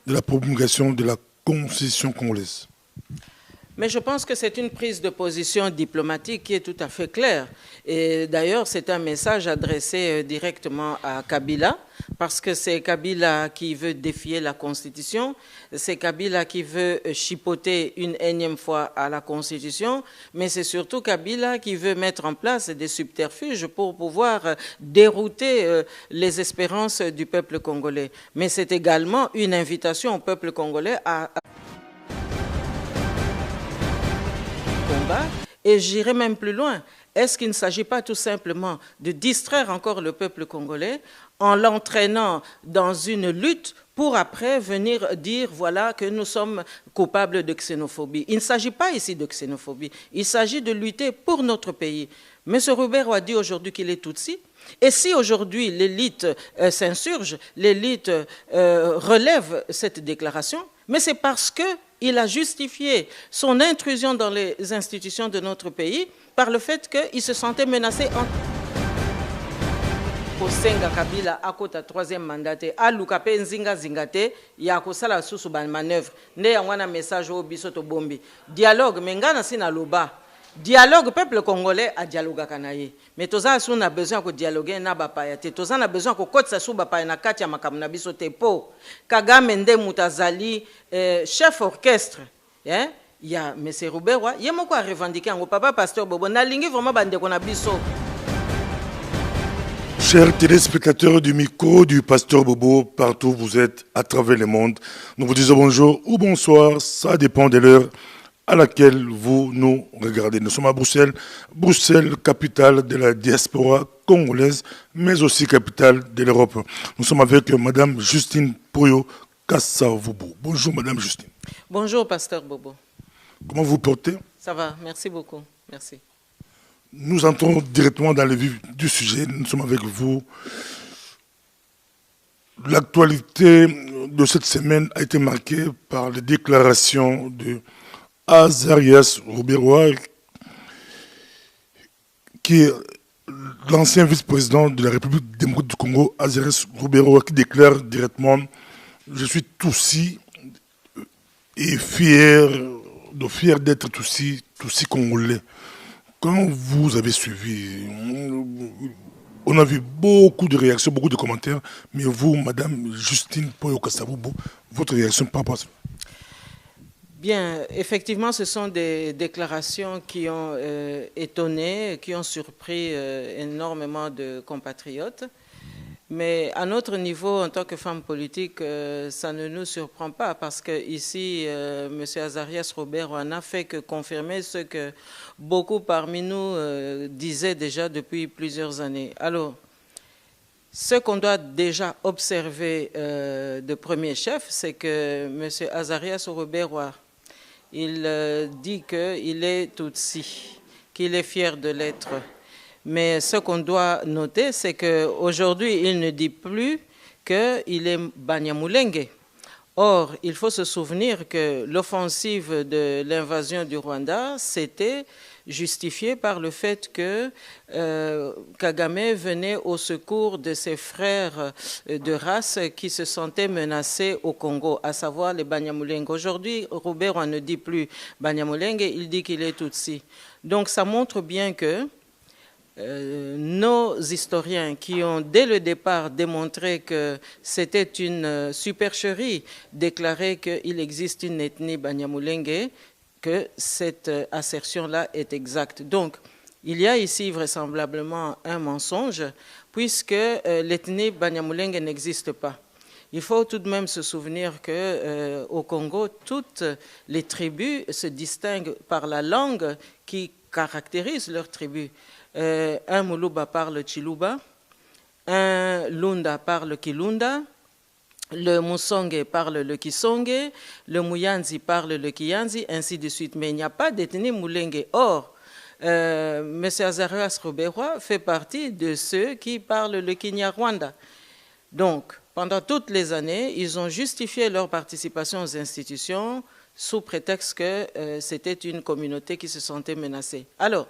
de la promulgation de la Constitution congolaise? Mais je pense que c'est une prise de position diplomatique qui est tout à fait claire. Et d'ailleurs, c'est un message adressé directement à Kabila, parce que c'est Kabila qui veut défier la Constitution, c'est Kabila qui veut chipoter une énième fois à la Constitution, mais c'est surtout Kabila qui veut mettre en place des subterfuges pour pouvoir dérouter les espérances du peuple congolais. Mais c'est également une invitation au peuple congolais à combat. Et j'irai même plus loin. Est-ce qu'il ne s'agit pas tout simplement de distraire encore le peuple congolais en l'entraînant dans une lutte pour après venir dire, voilà, que nous sommes coupables de xénophobie? Il ne s'agit pas ici de xénophobie. Il s'agit de lutter pour notre pays. M. Rouberoy a dit aujourd'hui qu'il est Tutsi. Et si aujourd'hui l'élite s'insurge, l'élite relève cette déclaration, mais c'est parce que il a justifié son intrusion dans les institutions de notre pays par le fait qu'il se sentait menacé en... Kosenga Kabila akota 3e mandat a lukape nzinga zingate ya kosala susu ban manœuvre ne yangwana message au biso to bombi dialogue mengana sina loba dialogue peuple congolais a dialogue kanaye mais toza su na besoin ko dialoguer na bapaya te toza na besoin ko kotsa su bapaya na kati ya makamu na biso te po Kagame nde mutazali chef orchestre hein ya monsieur Ruberwa yemoko a revendiquer ngo papa pasteur Bobo na lingi vraiment bande ko na biso. Chers téléspectateurs du micro du pasteur Bobo, partout où vous êtes à travers le monde, nous vous disons bonjour ou bonsoir, ça dépend de l'heure à laquelle vous nous regardez. Nous sommes à Bruxelles, Bruxelles, capitale de la diaspora congolaise, mais aussi capitale de l'Europe. Nous sommes avec Madame Justine Poyo Kassavubu. Bonjour Madame Justine. Bonjour pasteur Bobo. Comment vous portez? Ça va, merci beaucoup, merci. Nous entrons directement dans le vif du sujet. Nous sommes avec vous. L'actualité de cette semaine a été marquée par les déclarations de Azarias Ruberwa, qui est l'ancien vice-président de la République démocratique du Congo, Azarias Ruberwa, qui déclare directement « Je suis Tutsi et fier d'être Tutsi congolais ». Quand vous avez suivi, on a vu beaucoup de réactions, beaucoup de commentaires, mais vous, Madame Justine Poyo Kassavubu, votre réaction par rapport à ça? Bien, effectivement, ce sont des déclarations qui ont étonné, qui ont surpris énormément de compatriotes. Mais à notre niveau, en tant que femme politique, ça ne nous surprend pas parce qu'ici, M. Azarias Ruberwa n'a fait que confirmer ce que beaucoup parmi nous disaient déjà depuis plusieurs années. Alors, ce qu'on doit déjà observer de premier chef, c'est que M. Azarias Ruberwa, il dit qu'il est Tutsi, qu'il est fier de l'être. Mais ce qu'on doit noter, c'est qu'aujourd'hui, il ne dit plus qu'il est Banyamulenge. Or, il faut se souvenir que l'offensive de l'invasion du Rwanda, c'était justifié par le fait que Kagame venait au secours de ses frères de race qui se sentaient menacés au Congo, à savoir les Banyamulenge. Aujourd'hui, Ruberwa ne dit plus Banyamulenge, il dit qu'il est Tutsi. Donc, ça montre bien que nos historiens qui ont dès le départ démontré que c'était une supercherie, déclaré qu'il existe une ethnie Banyamulenge, que cette assertion-là est exacte. Donc, il y a ici vraisemblablement un mensonge, puisque l'ethnie Banyamulenge n'existe pas. Il faut tout de même se souvenir qu'au Congo, toutes les tribus se distinguent par la langue qui caractérise leur tribu. Un Muluba parle Chiluba, un Lunda parle Kilunda, le Musonge parle le Kisonge, le Muyanzi parle le Kiyanzi, ainsi de suite. Mais il n'y a pas d'ethnie Mulenge. Or, M. Azarias Ruberwa fait partie de ceux qui parlent le Kinyarwanda. Donc, pendant toutes les années, ils ont justifié leur participation aux institutions sous prétexte que c'était une communauté qui se sentait menacée. Alors,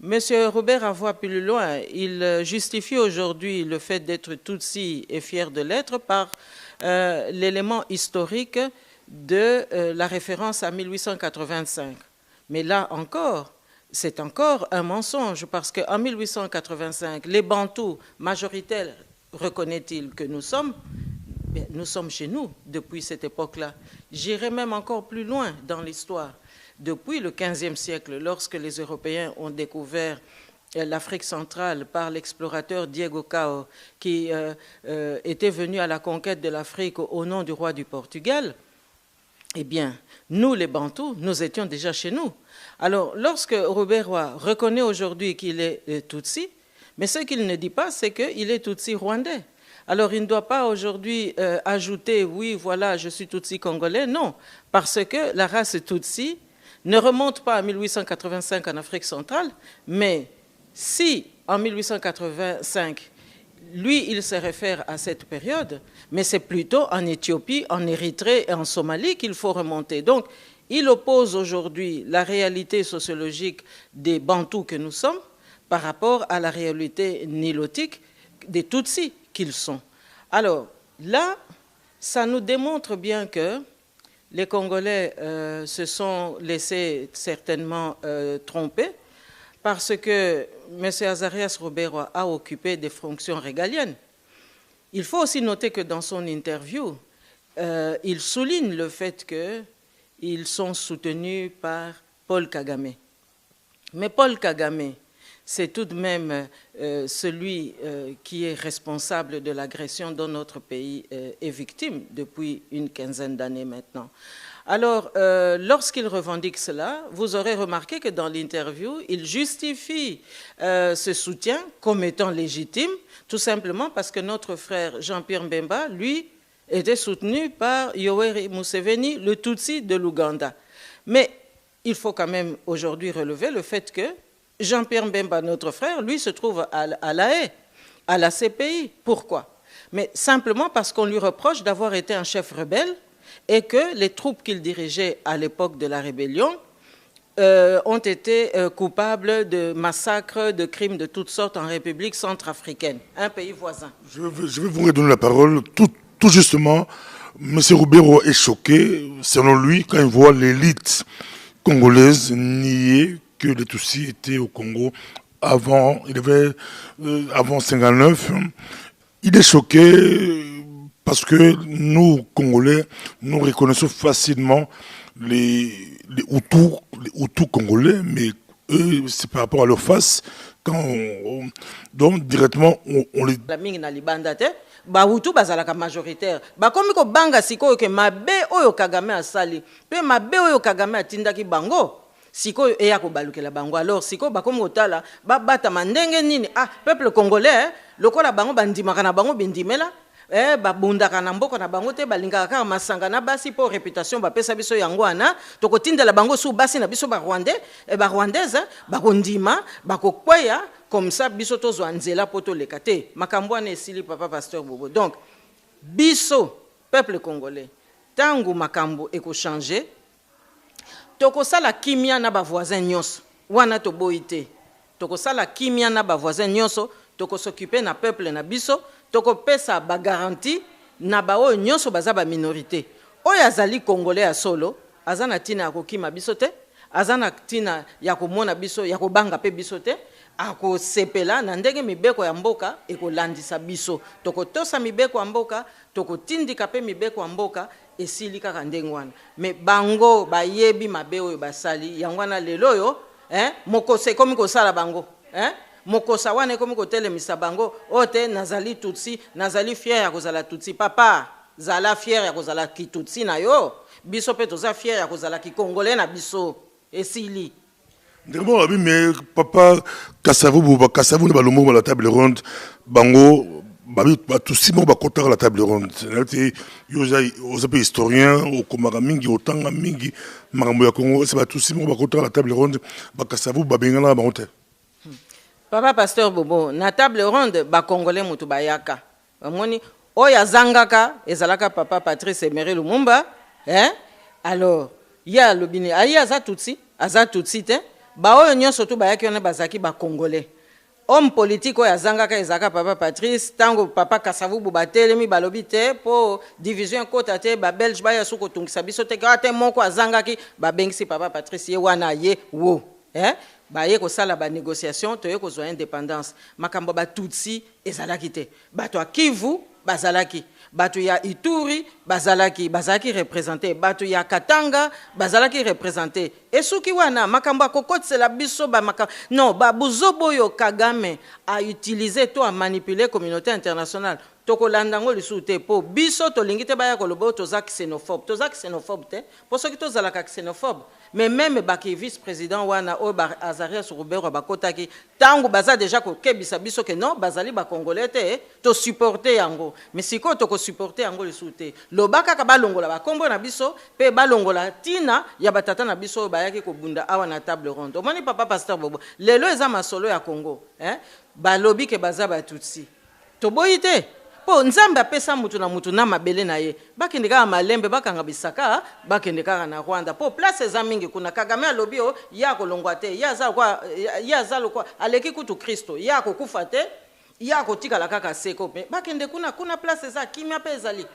M. Robert Avoua plus loin, il justifie aujourd'hui le fait d'être Tutsi et fier de l'être par l'élément historique de la référence à 1885. Mais là encore, c'est encore un mensonge parce qu'en 1885, les Bantous majoritaires, reconnaît-il que nous sommes chez nous depuis cette époque-là. J'irai même encore plus loin dans l'histoire. Depuis le XVe siècle, lorsque les Européens ont découvert l'Afrique centrale par l'explorateur Diego Cao, qui était venu à la conquête de l'Afrique au nom du roi du Portugal, eh bien, nous, les Bantous, nous étions déjà chez nous. Alors, lorsque Ruberwa reconnaît aujourd'hui qu'il est Tutsi, mais ce qu'il ne dit pas, c'est qu'il est Tutsi rwandais. Alors, il ne doit pas aujourd'hui ajouter, oui, voilà, je suis Tutsi congolais. Non, parce que la race Tutsi ne remonte pas à 1885 en Afrique centrale, mais si en 1885, lui, il se réfère à cette période, mais c'est plutôt en Éthiopie, en Érythrée et en Somalie qu'il faut remonter. Donc, il oppose aujourd'hui la réalité sociologique des Bantous que nous sommes par rapport à la réalité nilotique des Tutsis qu'ils sont. Alors, là, ça nous démontre bien que les Congolais se sont laissés certainement tromper parce que M. Azarias Ruberwa a occupé des fonctions régaliennes. Il faut aussi noter que dans son interview, il souligne le fait qu'ils sont soutenus par Paul Kagame. Mais Paul Kagame, c'est tout de même celui qui est responsable de l'agression dont notre pays est victime depuis une quinzaine d'années maintenant. Alors, lorsqu'il revendique cela, vous aurez remarqué que dans l'interview, il justifie ce soutien comme étant légitime, tout simplement parce que notre frère Jean-Pierre Mbemba, lui, était soutenu par Yoweri Museveni, le Tutsi de l'Ouganda. Mais il faut quand même aujourd'hui relever le fait que Jean-Pierre Mbemba, notre frère, lui, se trouve à La Haye, à la CPI. Pourquoi? Mais simplement parce qu'on lui reproche d'avoir été un chef rebelle et que les troupes qu'il dirigeait à l'époque de la rébellion ont été coupables de massacres, de crimes de toutes sortes en République centrafricaine, un pays voisin. Je vais vous redonner la parole. Tout justement, M. Ruberwa est choqué, selon lui, quand il voit l'élite congolaise nier que les Tutsis étaient au Congo avant 1959. Il est choqué parce que nous, Congolais, nous reconnaissons facilement les Hutus congolais, mais eux, c'est par rapport à leur face. Donc, directement, on les... La mingi na libanda te, ba Hutu bazalaka majoritaire. Ba komi ko banga sikoyo ke mabe oyo Kagame asali, pe mabe oyo Kagame atindaki bango. Sikoyo eya ko balukela bango. Alors sikoyo ba komi otala, ba bata mandenge nini. Ah, peuple congolais, lokola bango bandimaka na bango bindimela. Babundaka na mboko na bango te balingaka kaka masanga na basi po réputation bapesa biso yango wana tokotindela bango su basi na biso ba Rwandais ba Rwandaise bakondima bakokweya comme ça biso tozwa nzela po toleka te makambo wana esili papa pasteur Bobo. Donc biso peuple congolais tangu makambo ekochanger tokosala kimia na ba voisins nyonso wana toboyi te tokosala kimia na ba voisins nyonso tokosoccuper na peuple na biso toko pesa ba garantie na ba oyo nyonso baza ba minorité oyo azali congolais ya solo azana tina akokima biso te azana tina ya komona biso ya kobanga pe biso te akosepela na ndenge mibeko ya mboka ekolandisa biso toko tosa mibeko ya mboka toko tindika pe mibeko ya mboka esili kaka ndenge wana mais bango bayebi mabe oyo basali yango wana lelo oyo mokose komi kosala bango mokosa wana ekomi kotelemisa bango ote nazali tutsi nazali fier ya kozala tutsi papa zala fier ya kozala ki tutsi na yo biso pe toza fier ya kozala ki congolais na biso esili Ndemo abi mais papa Kasavu ne balomo la table ronde bango babi tutsi mo bakota la table ronde c'est yoza ozape historien o komaka mingi otanga mingi makambo ya Congo c'est ba tutsi mo bakota la table ronde bakasavu babengana bango te. Papa pasteur Bobo, na table ronde ba congolais mutu bayaka. Bamoni oya zangaka ezalaka papa Patrice Emery Lumumba, alors ya lobini ayi azatutsi te ba oyo nyonso tu bayaki ona bazaki ba congolais. Homme politique oya zangaka ezaka papa Patrice tango papa Kasavu batelemi balobi te po division kota te ba belge baya suko tungisa biso te grate moko azangaki ba bengisi papa Patrice ye wana ye wo. Baye ko sala ba négociation toye ko zo indépendance makambo ba tutsi ezalaki te bato ya Kivu bazalaki bato ya Ituri bazalaki représenté bato ya Katanga bazalaki représenté esuki wana makambo kokotsela biso ba makambo non ba buzoboyo Kagame a utilisé to a manipuler communauté internationale tokolanda ngo lisu te po biso tolingi te baya kolobo toza xénophobe te po soki tozalaka xénophobe mais même baki vice-président wana o Azarias Ruberwa bakotaki tango baza déjà ko kebisa biso ke non bazali ba congolais te to supporter yango mais siko to ko supporter yango lisu te lobaka ka balongola ba kombo na biso pe balongola tina ya batata na biso bayaki ko bunda awa na table ronde omoni papa pasteur Bobo lelo eza masolo ya Congo balobi ke baza ba tutsi toboyite po nzambe apesa mutu na mabele na ye bakende kaka malembe bakanga bisaka bakende kaka na Rwanda po place eza mingi kuna Kagame alobi o ya kolongwa te ya za lokwa aleki kutu Kristo ya kokufa te ya kotikala kaka seko me bakende kuna place eza kimia pe ezali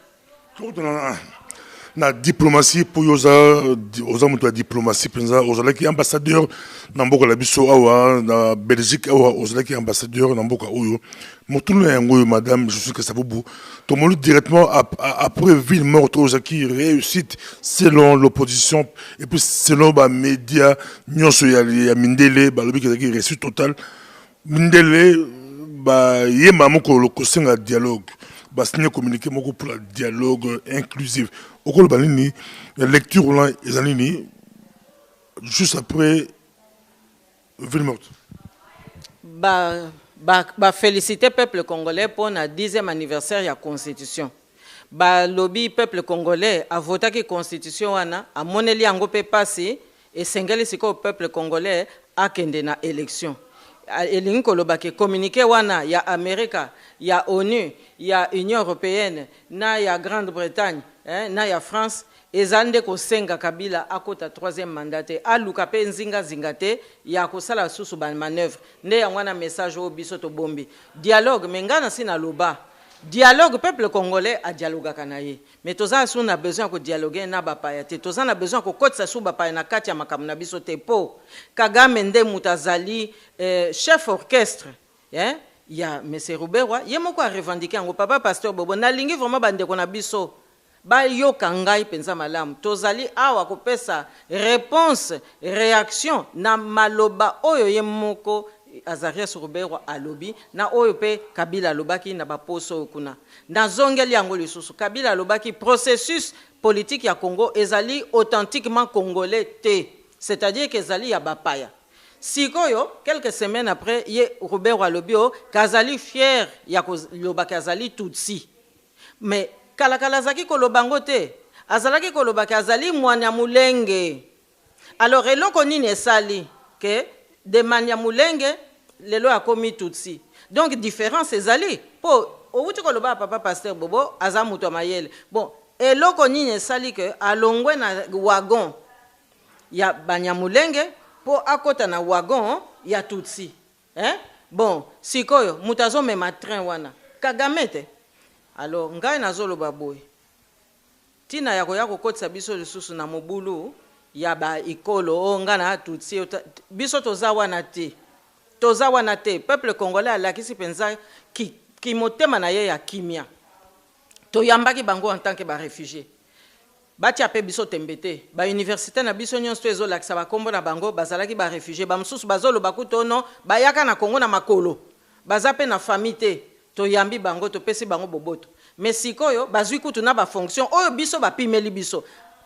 na diplomatie pour oza mutu ya diplomatie penza ozalaki ambassadeur na mboka la biso awa na Belgique awa ozalaki ambassadeur na mboka oyo motulu yango madame je suis que ça vous tomolu directement après ville morte ozaki réussite selon l'opposition et puis selon ba médias nyonso ya mindele ba lobi que réussite totale mindele ba yema moko lo kosenga dialogue ba signer communiquer moko pour le dialogue inclusif au col banini la lecture là ezalini juste après ville morte ba féliciter peuple congolais pour le 10e anniversaire de la constitution ba lobby peuple congolais a voté que constitution wana a moneli yango pe passé et sengeli siko peuple congolais a kende na élection elingi koloba ke communiqué wana ya Amerika ya ONU ya Union européenne na ya Grande-Bretagne na ya France ezande kosenga Kabila akota 3e mandat aluka pe nzinga zingate ya kosala susu ba manœuvre nde yango na message o biso to bombi dialogue mengana sina loba dialogue peuple congolais a dialogue kanaye mais toza su na besoin ko dialoguer na bapaya te toza na besoin ko kotsa su bapaya na kati ya makamu na biso te po Kagame nde mutazali chef orchestre ya monsieur Ruberwa ye moko a revendiquer ngo papa pasteur Bobo na lingi vraiment bandeko na biso ba yoka ngai penza malamu tozali awa kopesa réponse réaction na maloba oyo ye moko Azarias Ruberwa alobi na oyo pe Kabila alobaki na baposo kuna na zongeli yango lisusu Kabila alobaki processus politique ya Congo ezali authentiquement congolais te c'est-à-dire que ezali ya bapaya sikoyo quelques semaines après ye Ruberwa alobi o kazali fier ya koloba kazali tutsi mais kalakala zaki kolobango te azalaki koloba kazali mwana mulenge alors eloko nini esali que de Manyamulenge lelo akomi tutsi donc différence ezali po outi koloba papa pasteur Bobo azamuto mayele bon eloko nini esali que alongwe na wagon ya Banyamulenge po akota na wagon ya tutsi bon sikoyo mutazo mema train wana Kagame te alors ngai nazoloba boy tina yako kotsa biso lisusu na mobulu ya ba ikolo ngana tutsi biso toza wana te peuple congolais alakisi penza ki motema na ye ya kimia to yambaki bango en tant que ba réfugié bati ape biso tembete ba université na biso nyonso ezolakisa ba kombo na bango bazalaki ba réfugié ba msusu bazolo bakuto no bayaka na Congo na makolo bazape na famille te to yambi bango to pesi bango boboto mais sikoyo bazwi kutu na ba fonction oyo biso ba pimeli biso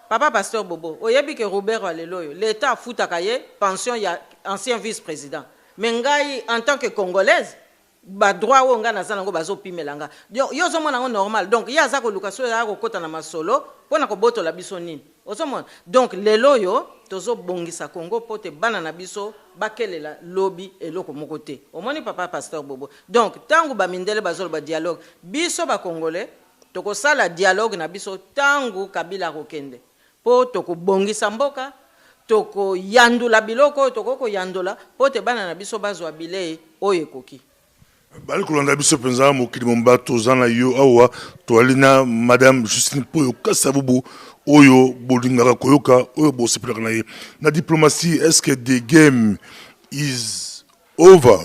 papa pasteur Bobo oyebi ke Robert Aleloyo l'état futaka ye pension ya ancien vice-président mais ngai en tant que congolaise ba droit wo nga nazana ngo bazo pimelanga yo zo mona ngo normal donc ya za ko lukaso ya ko kota na masolo pona ko boto la biso nini osomona donc leloyo tozo bongisa Congo pote bana na biso bakelela lobby eloko moko te omoni papa pasteur Bobo donc tangu ba mindele bazolo ba dialogue biso ba congolais toko sala dialogue na biso tangu Kabila kokende po toko bongisa mboka toko yandula biloko toko ko yandula pote bana na biso bazwa bilei oyo ekoki bali kolanda biso penza mokili mombato zana yo awa to alina madame Justine Poyo Kasavubu oyo bolingaka koyoka oyo bosepelaka na ye na diplomatie est-ce que the game is over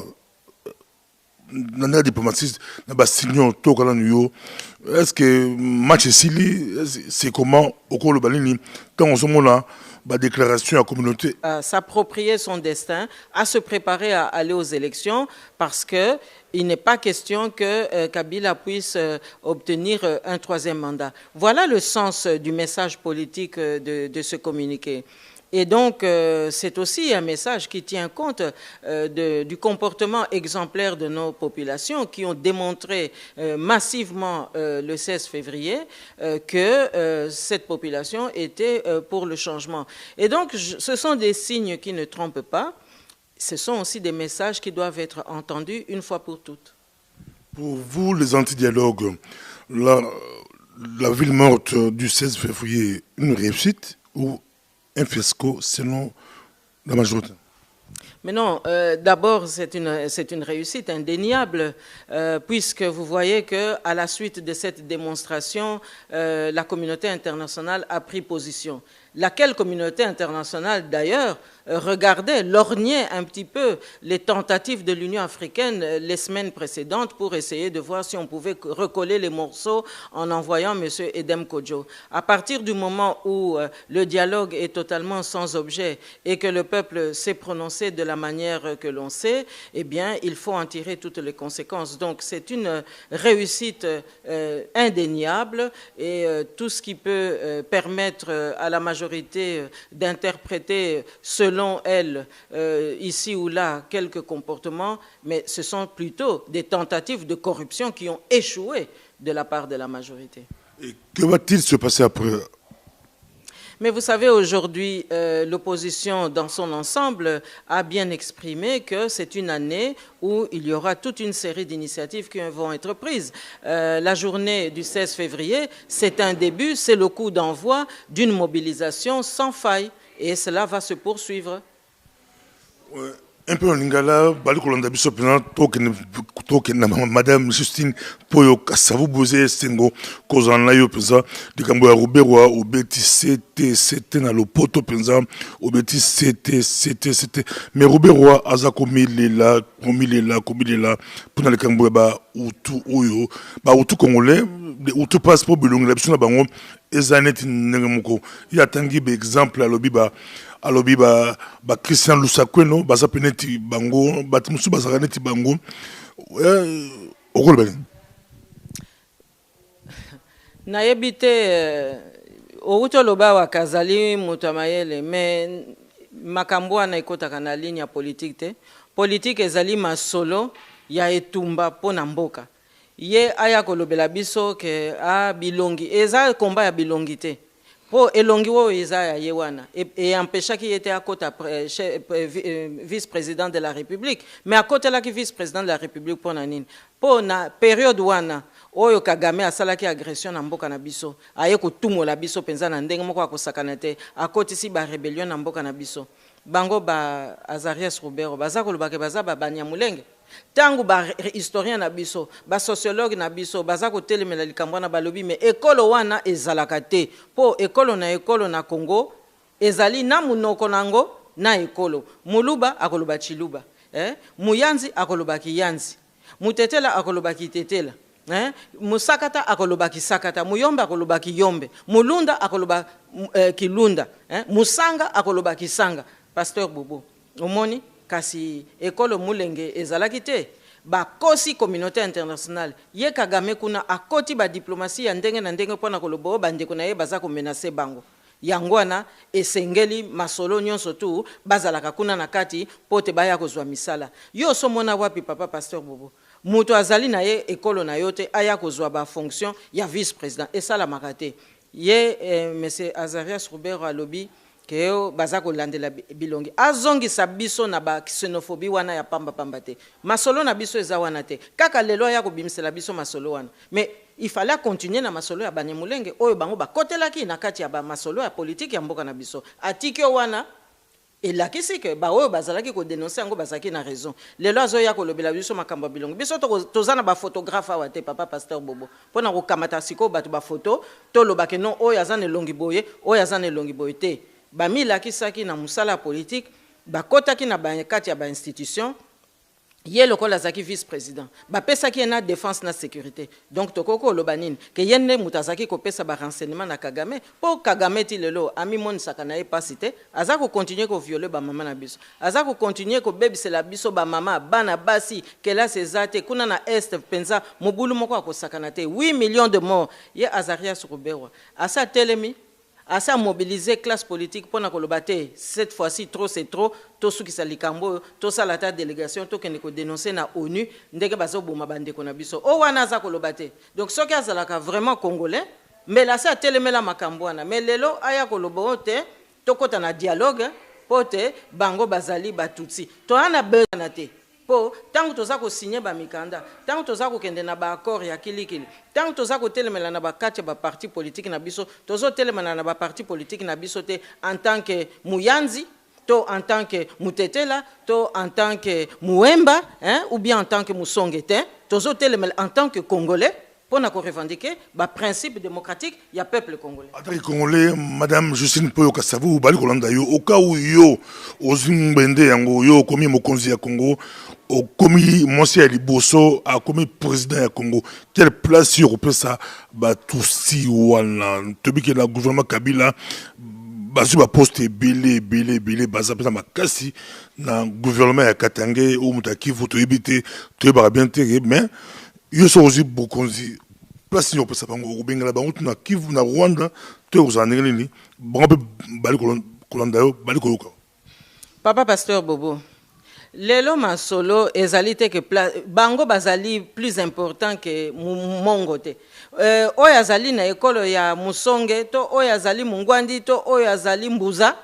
na diplomatie na basignon tokala yo est-ce que match sili c'est comment okolo balini quand on se mona ba déclaration à la communauté s'approprier son destin, à se préparer à aller aux élections parce que il n'est pas question que Kabila puisse obtenir un 3e mandat. Voilà le sens du message politique de ce communiqué. Et donc, c'est aussi un message qui tient compte du comportement exemplaire de nos populations qui ont démontré massivement le 16 février que cette population était pour le changement. Et donc, ce sont des signes qui ne trompent pas. Ce sont aussi des messages qui doivent être entendus une fois pour toutes. Pour vous, les anti-dialogues, la ville morte du 16 février, une réussite ou un fiasco selon la majorité? Mais non, d'abord, c'est une réussite indéniable, puisque vous voyez qu'à la suite de cette démonstration, la communauté internationale a pris position. Laquelle communauté internationale, d'ailleurs, regardait, lorgnait un petit peu les tentatives de l'Union africaine les semaines précédentes pour essayer de voir si on pouvait recoller les morceaux en envoyant M. Edem Kodjo. À partir du moment où le dialogue est totalement sans objet et que le peuple s'est prononcé de la manière que l'on sait, eh bien, il faut en tirer toutes les conséquences. Donc, c'est une réussite indéniable et tout ce qui peut permettre à la majorité d'interpréter selon elle, ici ou là, quelques comportements, mais ce sont plutôt des tentatives de corruption qui ont échoué de la part de la majorité. Et que va-t-il se passer après? Mais vous savez, aujourd'hui, l'opposition dans son ensemble a bien exprimé que c'est une année où il y aura toute une série d'initiatives qui vont être prises. La journée du 16 février, c'est un début, c'est le coup d'envoi d'une mobilisation sans faille. Et cela va se poursuivre. Ouais. Un peu en lingala, Balikolanda biso président token Madame Justine Poyo Kasavu Bozé Sengo kozana yo penza dikambo ya Ruberwa obeti CT na lopoto penza obeti CT mais Ruberwa aza komilela pona le kambo ba utu oyo ba utu congolais utu passeport bilongi la biso na bango ezanet ngemoko ya tangi be exemple alobi ba Christian Lusakweno baza peneti bango batimusu baza neti bango okolo bali na yebite outo loba wa kazali mutamayele mais makambo na ikotaka na ligne ya politique ezali masolo ya etumba pona mboka ye aya kolobela biso ke a bilongi eza komba ya bilongi te po elongi wo eza ya ye wana et empêchaki était à côté vice-président de la République mais à côté là qui vice-président de la République pour nanine po na période wana oyo Kagame asalaki agression na mboka na biso aye kotumola biso penza na ndenge moko akosakana te akotisi ba rébellion na mboka na biso bango ba Azarias Rubero baza kolobake baza ba Banyamulenge tangu ba historien na biso ba sociologue na biso baza kotelemela likambo na balobi mais ekolo wana ezalaka te po ekolo na Congo ezali na munoko nango na ekolo muluba akoloba chiluba muyanzi akoloba kiyanzi mutetela akoloba kitetela musakata akoloba kisakata muyombe akoloba kiyombe mulunda akoloba kilunda musanga akoloba kisanga. Pasteur Bobo omoni kasi ekolo mulenge ezalaki te bakosi communauté internationale ye Kagame kuna akoti ba diplomatie ya ndenge na ndenge pona kolobo bandeko na ye baza ko menacer bango yangwana esengeli masolo nyonso tu bazalaka kuna na kati pote baya kozwa misala yo so mona wapi papa Pasteur Bobo muto azali na ye ekolo na yote aya kozwa ba fonction ya vice président esala makate ye monsieur Azarias Robert alobi keo bazako landela bilongi azongi sabiso na ba xénophobie wana ya pamba te masolo na biso eza wana te kaka lelo ya ko bimisela biso masolo wana mais il fallait continuer na masolo ya Banyamulenge oyo bango bakotelaki na kati ya ba masolo ya politique ya mboka na biso atiki wana elakisi ke ba oyo bazalaki ko dénoncer yango bazaki na raison lelo azo ya ko lobela biso makambo bilongi biso tozana ba photographe wa te papa Pasteur Bobo pona ko kamata siko batu ba photo to lobake non oyo azane longi boye oyo azane longi boye te bamila kisaki na musala politique bakotaki na kati ya ba institution ye lokola zaki vice-président bapesaki na défense na sécurité donc tokoko lobanine ke yenne mutazaki kopesa ba renseignement na Kagame po Kagame ti lelo ami monisaka na ye pasite azako continuer ko violer ba mama na biso azako continuer ko bebisela biso ba mama bana basi kela sezate kuna na est penza mobulu moko akosakana te 8 millions de morts ye Azarias Ruberwa asa telemi asa mobiliser classe politique pour na kolobate cette fois-ci trop c'est trop to sukisa likambo to salata délégation to kende ko dénoncer na ONU ndenge bazo boma bandeko na biso o wana za kolobate donc soki azalaka vraiment congolais mais là ça telemela makambo wana mais lelo aya kolobote to kota na dialogue pote bango bazali batutsi to ana bezana te Po tant que toza ko signer ba mikanda, tant que toza ko kende na ba accord ya kilikili, tant que toza ko telemela na ba kati ba parti politique na biso, tozo telemela na ba parti politique na biso te en tant que Muyanzi, to en tant que Mutetela, to en tant que Muemba, hein, ou bien en tant que Musongete, tozo telemela en tant que Congolais. Pour nous revendiquer le principe démocratique, il y a peuple congolais. En tant que Congolais, Madame Justine Poyo Kassavou, Bali Kolanda yo, au cas où yo, Ozimbende yango yo, komi mokonzi ya Congo, au komi Monsieur Liboso, a komi président ya Congo, quelle place yo peut ça, ba tout wana, tobi que le gouvernement Kabila, basu ba poste belé, baza pesa makasi, na gouvernement ya Katangé, ou mutaki, vous to éviter, to bara bien terre, mais yo so aussi bokonzi place ni opesa bango ubengela bango tuna Kivu na Rwanda to ozaneli ni bango bali kolanda yo bali koyoka. Papa Pasteur Bobo, lelo masolo ezali que bango bazali plus important que mongo te. Oyo azali na ekolo ya Musonge to oyo azali Mungwandi to oyo azali Mbuza,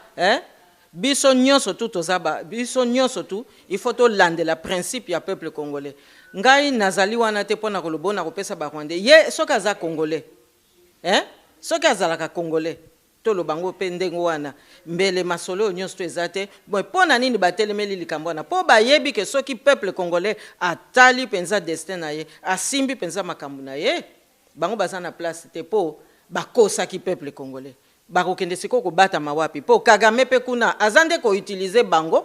biso nyonso tu tozaba, biso nyonso tu il faut to lande la principe ya peuple congolais. Ngai nazali wana te pona kolobona kopesa ba Rwandais. Ye soka za congolais. Soka azalaka congolais. To lo bango pe ndengo wana mbele masolo nyonso to ezate. Bon pona nini batelemeli likambo wana. Po ba yebi ke soki peuple congolais atali penza destin na ye, asimbi penza makambu na ye. Bango bazana place te po bakosa ki peuple congolais. Bakokende siko ko bata mawapi. Po Kagame pe kuna azande ko utiliser bango.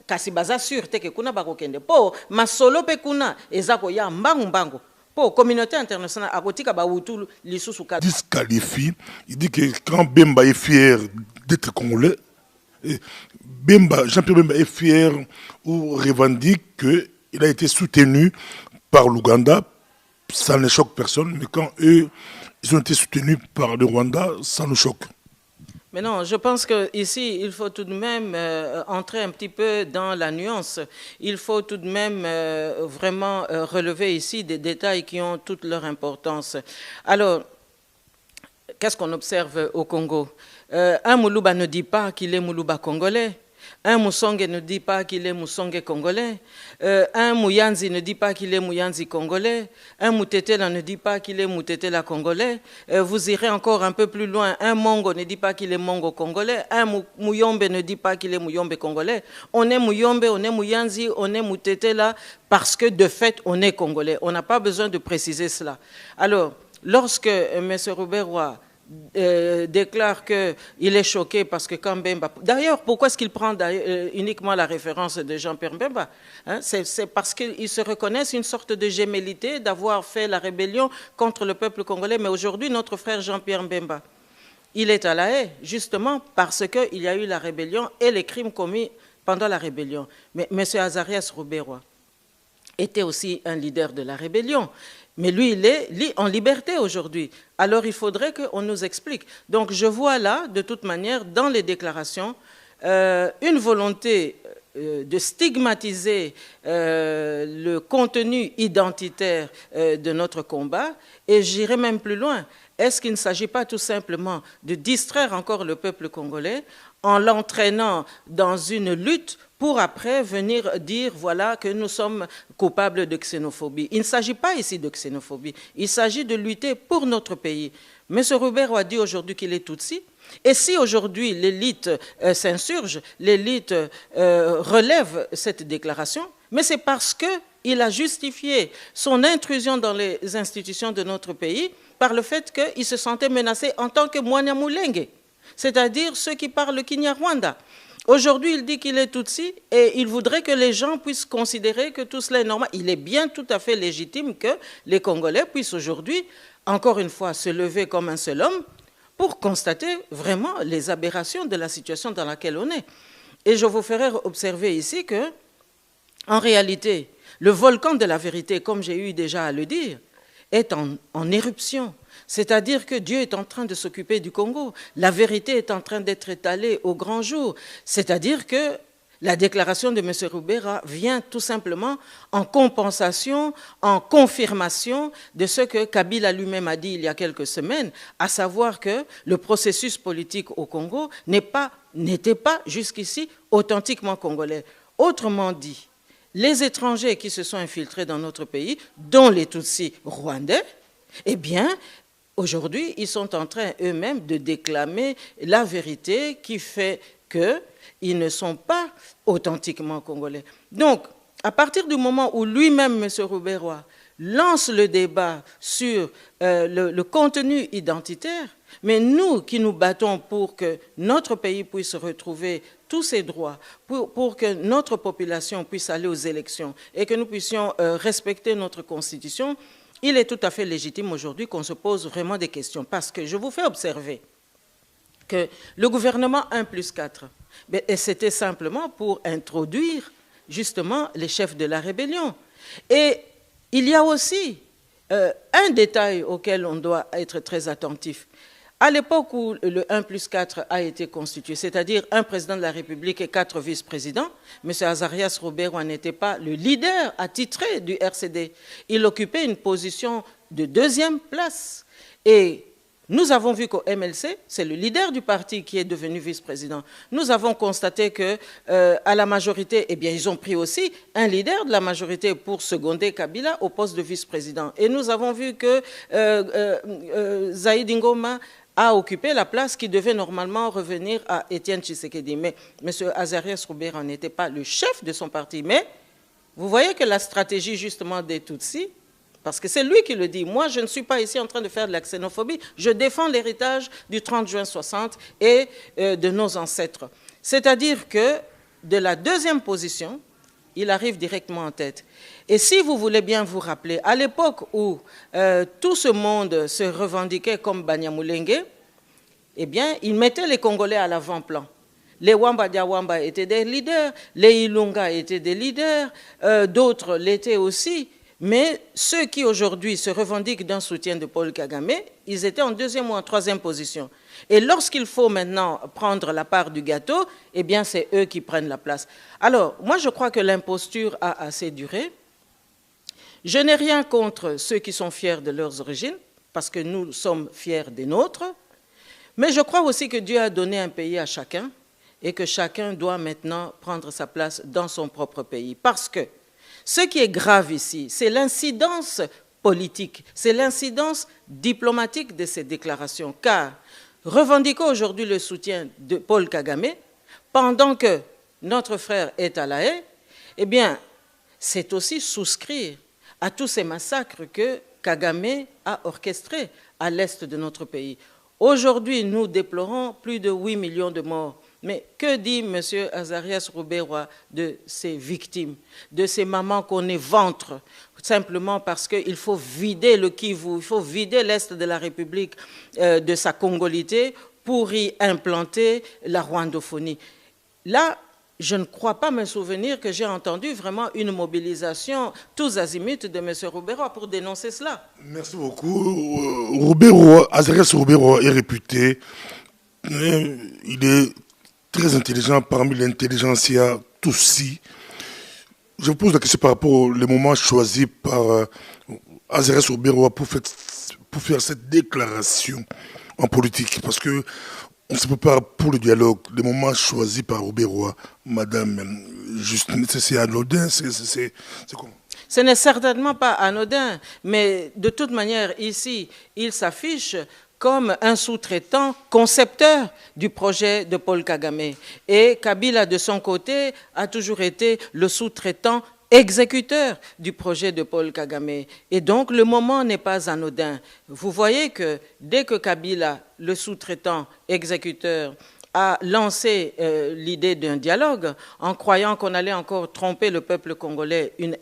Kasi baza sûr te ke kuna bakokende po masolo pe kuna ezako ya mbangu po communauté internationale akotika ba wutu lisusu ka disqualifie. Il dit que quand Bemba est fier d'être congolais, Bemba, Jean-Pierre Bemba est fier ou revendique qu'il a été soutenu par l'Ouganda, ça ne choque personne, mais quand eux ils ont été soutenus par le Rwanda, ça nous choque. Mais non, je pense qu'ici, il faut tout de même entrer un petit peu dans la nuance. Il faut tout de même vraiment relever ici des détails qui ont toute leur importance. Alors, qu'est-ce qu'on observe au Congo? Un Moulouba ne dit pas qu'il est Moulouba congolais. Un Musonge ne dit pas qu'il est Musonge congolais. Un Muyanzi ne dit pas qu'il est Muyanzi congolais. Un Mutetela ne dit pas qu'il est Mutetela congolais. Vous irez encore un peu plus loin. Un Mongo ne dit pas qu'il est Mongo congolais. Un Muyombe ne dit pas qu'il est Muyombe congolais. On est Muyombe, on est Muyanzi, on est Mutetela parce que de fait, on est congolais. On n'a pas besoin de préciser cela. Alors, lorsque M. Robert Roy déclare qu'il est choqué parce que quand Bemba... D'ailleurs, pourquoi est-ce qu'il prend uniquement la référence de Jean-Pierre Bemba, c'est parce qu'ils se reconnaissent une sorte de gémellité d'avoir fait la rébellion contre le peuple congolais. Mais aujourd'hui, notre frère Jean-Pierre Bemba, il est à la haie, justement parce qu'il y a eu la rébellion et les crimes commis pendant la rébellion. Mais M. Azarias Rouberois était aussi un leader de la rébellion. Mais lui, il est en liberté aujourd'hui. Alors, il faudrait qu'on nous explique. Donc, je vois là, de toute manière, dans les déclarations, une volonté de stigmatiser le contenu identitaire de notre combat. Et j'irai même plus loin. Est-ce qu'il ne s'agit pas tout simplement de distraire encore le peuple congolais en l'entraînant dans une lutte pour après venir dire, voilà, que nous sommes coupables de xénophobie. Il ne s'agit pas ici de xénophobie, il s'agit de lutter pour notre pays. M. Robert a dit aujourd'hui qu'il est Tutsi, et si aujourd'hui l'élite s'insurge, l'élite relève cette déclaration, mais c'est parce qu'il a justifié son intrusion dans les institutions de notre pays par le fait qu'il se sentait menacé en tant que Mwanyamulenge, c'est-à-dire ceux qui parlent le Kinyarwanda. Aujourd'hui, il dit qu'il est Tutsi et il voudrait que les gens puissent considérer que tout cela est normal. Il est bien tout à fait légitime que les Congolais puissent aujourd'hui, encore une fois, se lever comme un seul homme pour constater vraiment les aberrations de la situation dans laquelle on est. Et je vous ferai observer ici que, en réalité, le volcan de la vérité, comme j'ai eu déjà à le dire, est en éruption. C'est-à-dire que Dieu est en train de s'occuper du Congo. La vérité est en train d'être étalée au grand jour. C'est-à-dire que la déclaration de M. Roubera vient tout simplement en compensation, en confirmation de ce que Kabila lui-même a dit il y a quelques semaines, à savoir que le processus politique au Congo n'était pas jusqu'ici authentiquement congolais. Autrement dit, les étrangers qui se sont infiltrés dans notre pays, dont les Tutsis rwandais, eh bien, aujourd'hui, ils sont en train eux-mêmes de déclamer la vérité qui fait qu'ils ne sont pas authentiquement congolais. Donc, à partir du moment où lui-même, M. Rouberoy, lance le débat sur le contenu identitaire, mais nous qui nous battons pour que notre pays puisse retrouver tous ses droits, pour que notre population puisse aller aux élections et que nous puissions respecter notre constitution, il est tout à fait légitime aujourd'hui qu'on se pose vraiment des questions. Parce que je vous fais observer que le gouvernement 1+4, c'était simplement pour introduire justement les chefs de la rébellion. Et il y a aussi un détail auquel on doit être très attentif. À l'époque où le 1+4 a été constitué, c'est-à-dire un président de la République et 4 vice-présidents, M. Azarias Rouberoy n'était pas le leader attitré du RCD. Il occupait une position de 2e place. Et nous avons vu qu'au MLC, c'est le leader du parti qui est devenu vice-président. Nous avons constaté qu'à la majorité, eh bien, ils ont pris aussi un leader de la majorité pour seconder Kabila au poste de vice-président. Et nous avons vu que Zaïd Ngoma a occupé la place qui devait normalement revenir à Étienne Tshisekedi. Mais M. Azarias Rouberoy n'était pas le chef de son parti. Mais vous voyez que la stratégie justement des Tutsis, parce que c'est lui qui le dit, moi je ne suis pas ici en train de faire de la xénophobie, je défends l'héritage du 30 juin 60 et de nos ancêtres. C'est-à-dire que de la 2e position, il arrive directement en tête. Et si vous voulez bien vous rappeler, à l'époque où tout ce monde se revendiquait comme Banyamulenge, eh bien, il mettait les Congolais à l'avant-plan. Les Wamba Diawamba étaient des leaders, les Ilunga étaient des leaders, d'autres l'étaient aussi. Mais ceux qui aujourd'hui se revendiquent d'un soutien de Paul Kagame, ils étaient en 2e ou en 3e position. Et lorsqu'il faut maintenant prendre la part du gâteau, eh bien c'est eux qui prennent la place. Alors, moi je crois que l'imposture a assez duré. Je n'ai rien contre ceux qui sont fiers de leurs origines, parce que nous sommes fiers des nôtres. Mais je crois aussi que Dieu a donné un pays à chacun et que chacun doit maintenant prendre sa place dans son propre pays. Parce que ce qui est grave ici, c'est l'incidence politique, c'est l'incidence diplomatique de ces déclarations. Car revendiquer aujourd'hui le soutien de Paul Kagame, pendant que notre frère est à La Haye, eh bien, c'est aussi souscrire à tous ces massacres que Kagame a orchestrés à l'est de notre pays. Aujourd'hui, nous déplorons plus de 8 millions de morts. Mais que dit M. Azarias Rouberoy de ces victimes, de ces mamans qu'on éventre simplement parce qu'il faut vider le Kivu, il faut vider l'Est de la République de sa congolité pour y implanter la rwandophonie. Là, je ne crois pas me souvenir que j'ai entendu vraiment une mobilisation tous azimuts de M. Rouberoy pour dénoncer cela. Merci beaucoup. Azarias Rouberoy est réputé. Il est très intelligent parmi l'intelligentsia Tutsi. Je vous pose la question par rapport au moment choisi par Azarias Rouberoy pour faire cette déclaration en politique. Parce que on se prépare pour le dialogue. Le moment choisi par Rouberoy, Madame Justine, c'est anodin, c'est comment? Ce n'est certainement pas anodin, mais de toute manière, ici, il s'affiche comme un sous-traitant concepteur du projet de Paul Kagame. Et Kabila, de son côté, a toujours été le sous-traitant exécuteur du projet de Paul Kagame. Et donc, le moment n'est pas anodin. Vous voyez que dès que Kabila, le sous-traitant exécuteur, a lancé l'idée d'un dialogue, en croyant qu'on allait encore tromper le peuple congolais une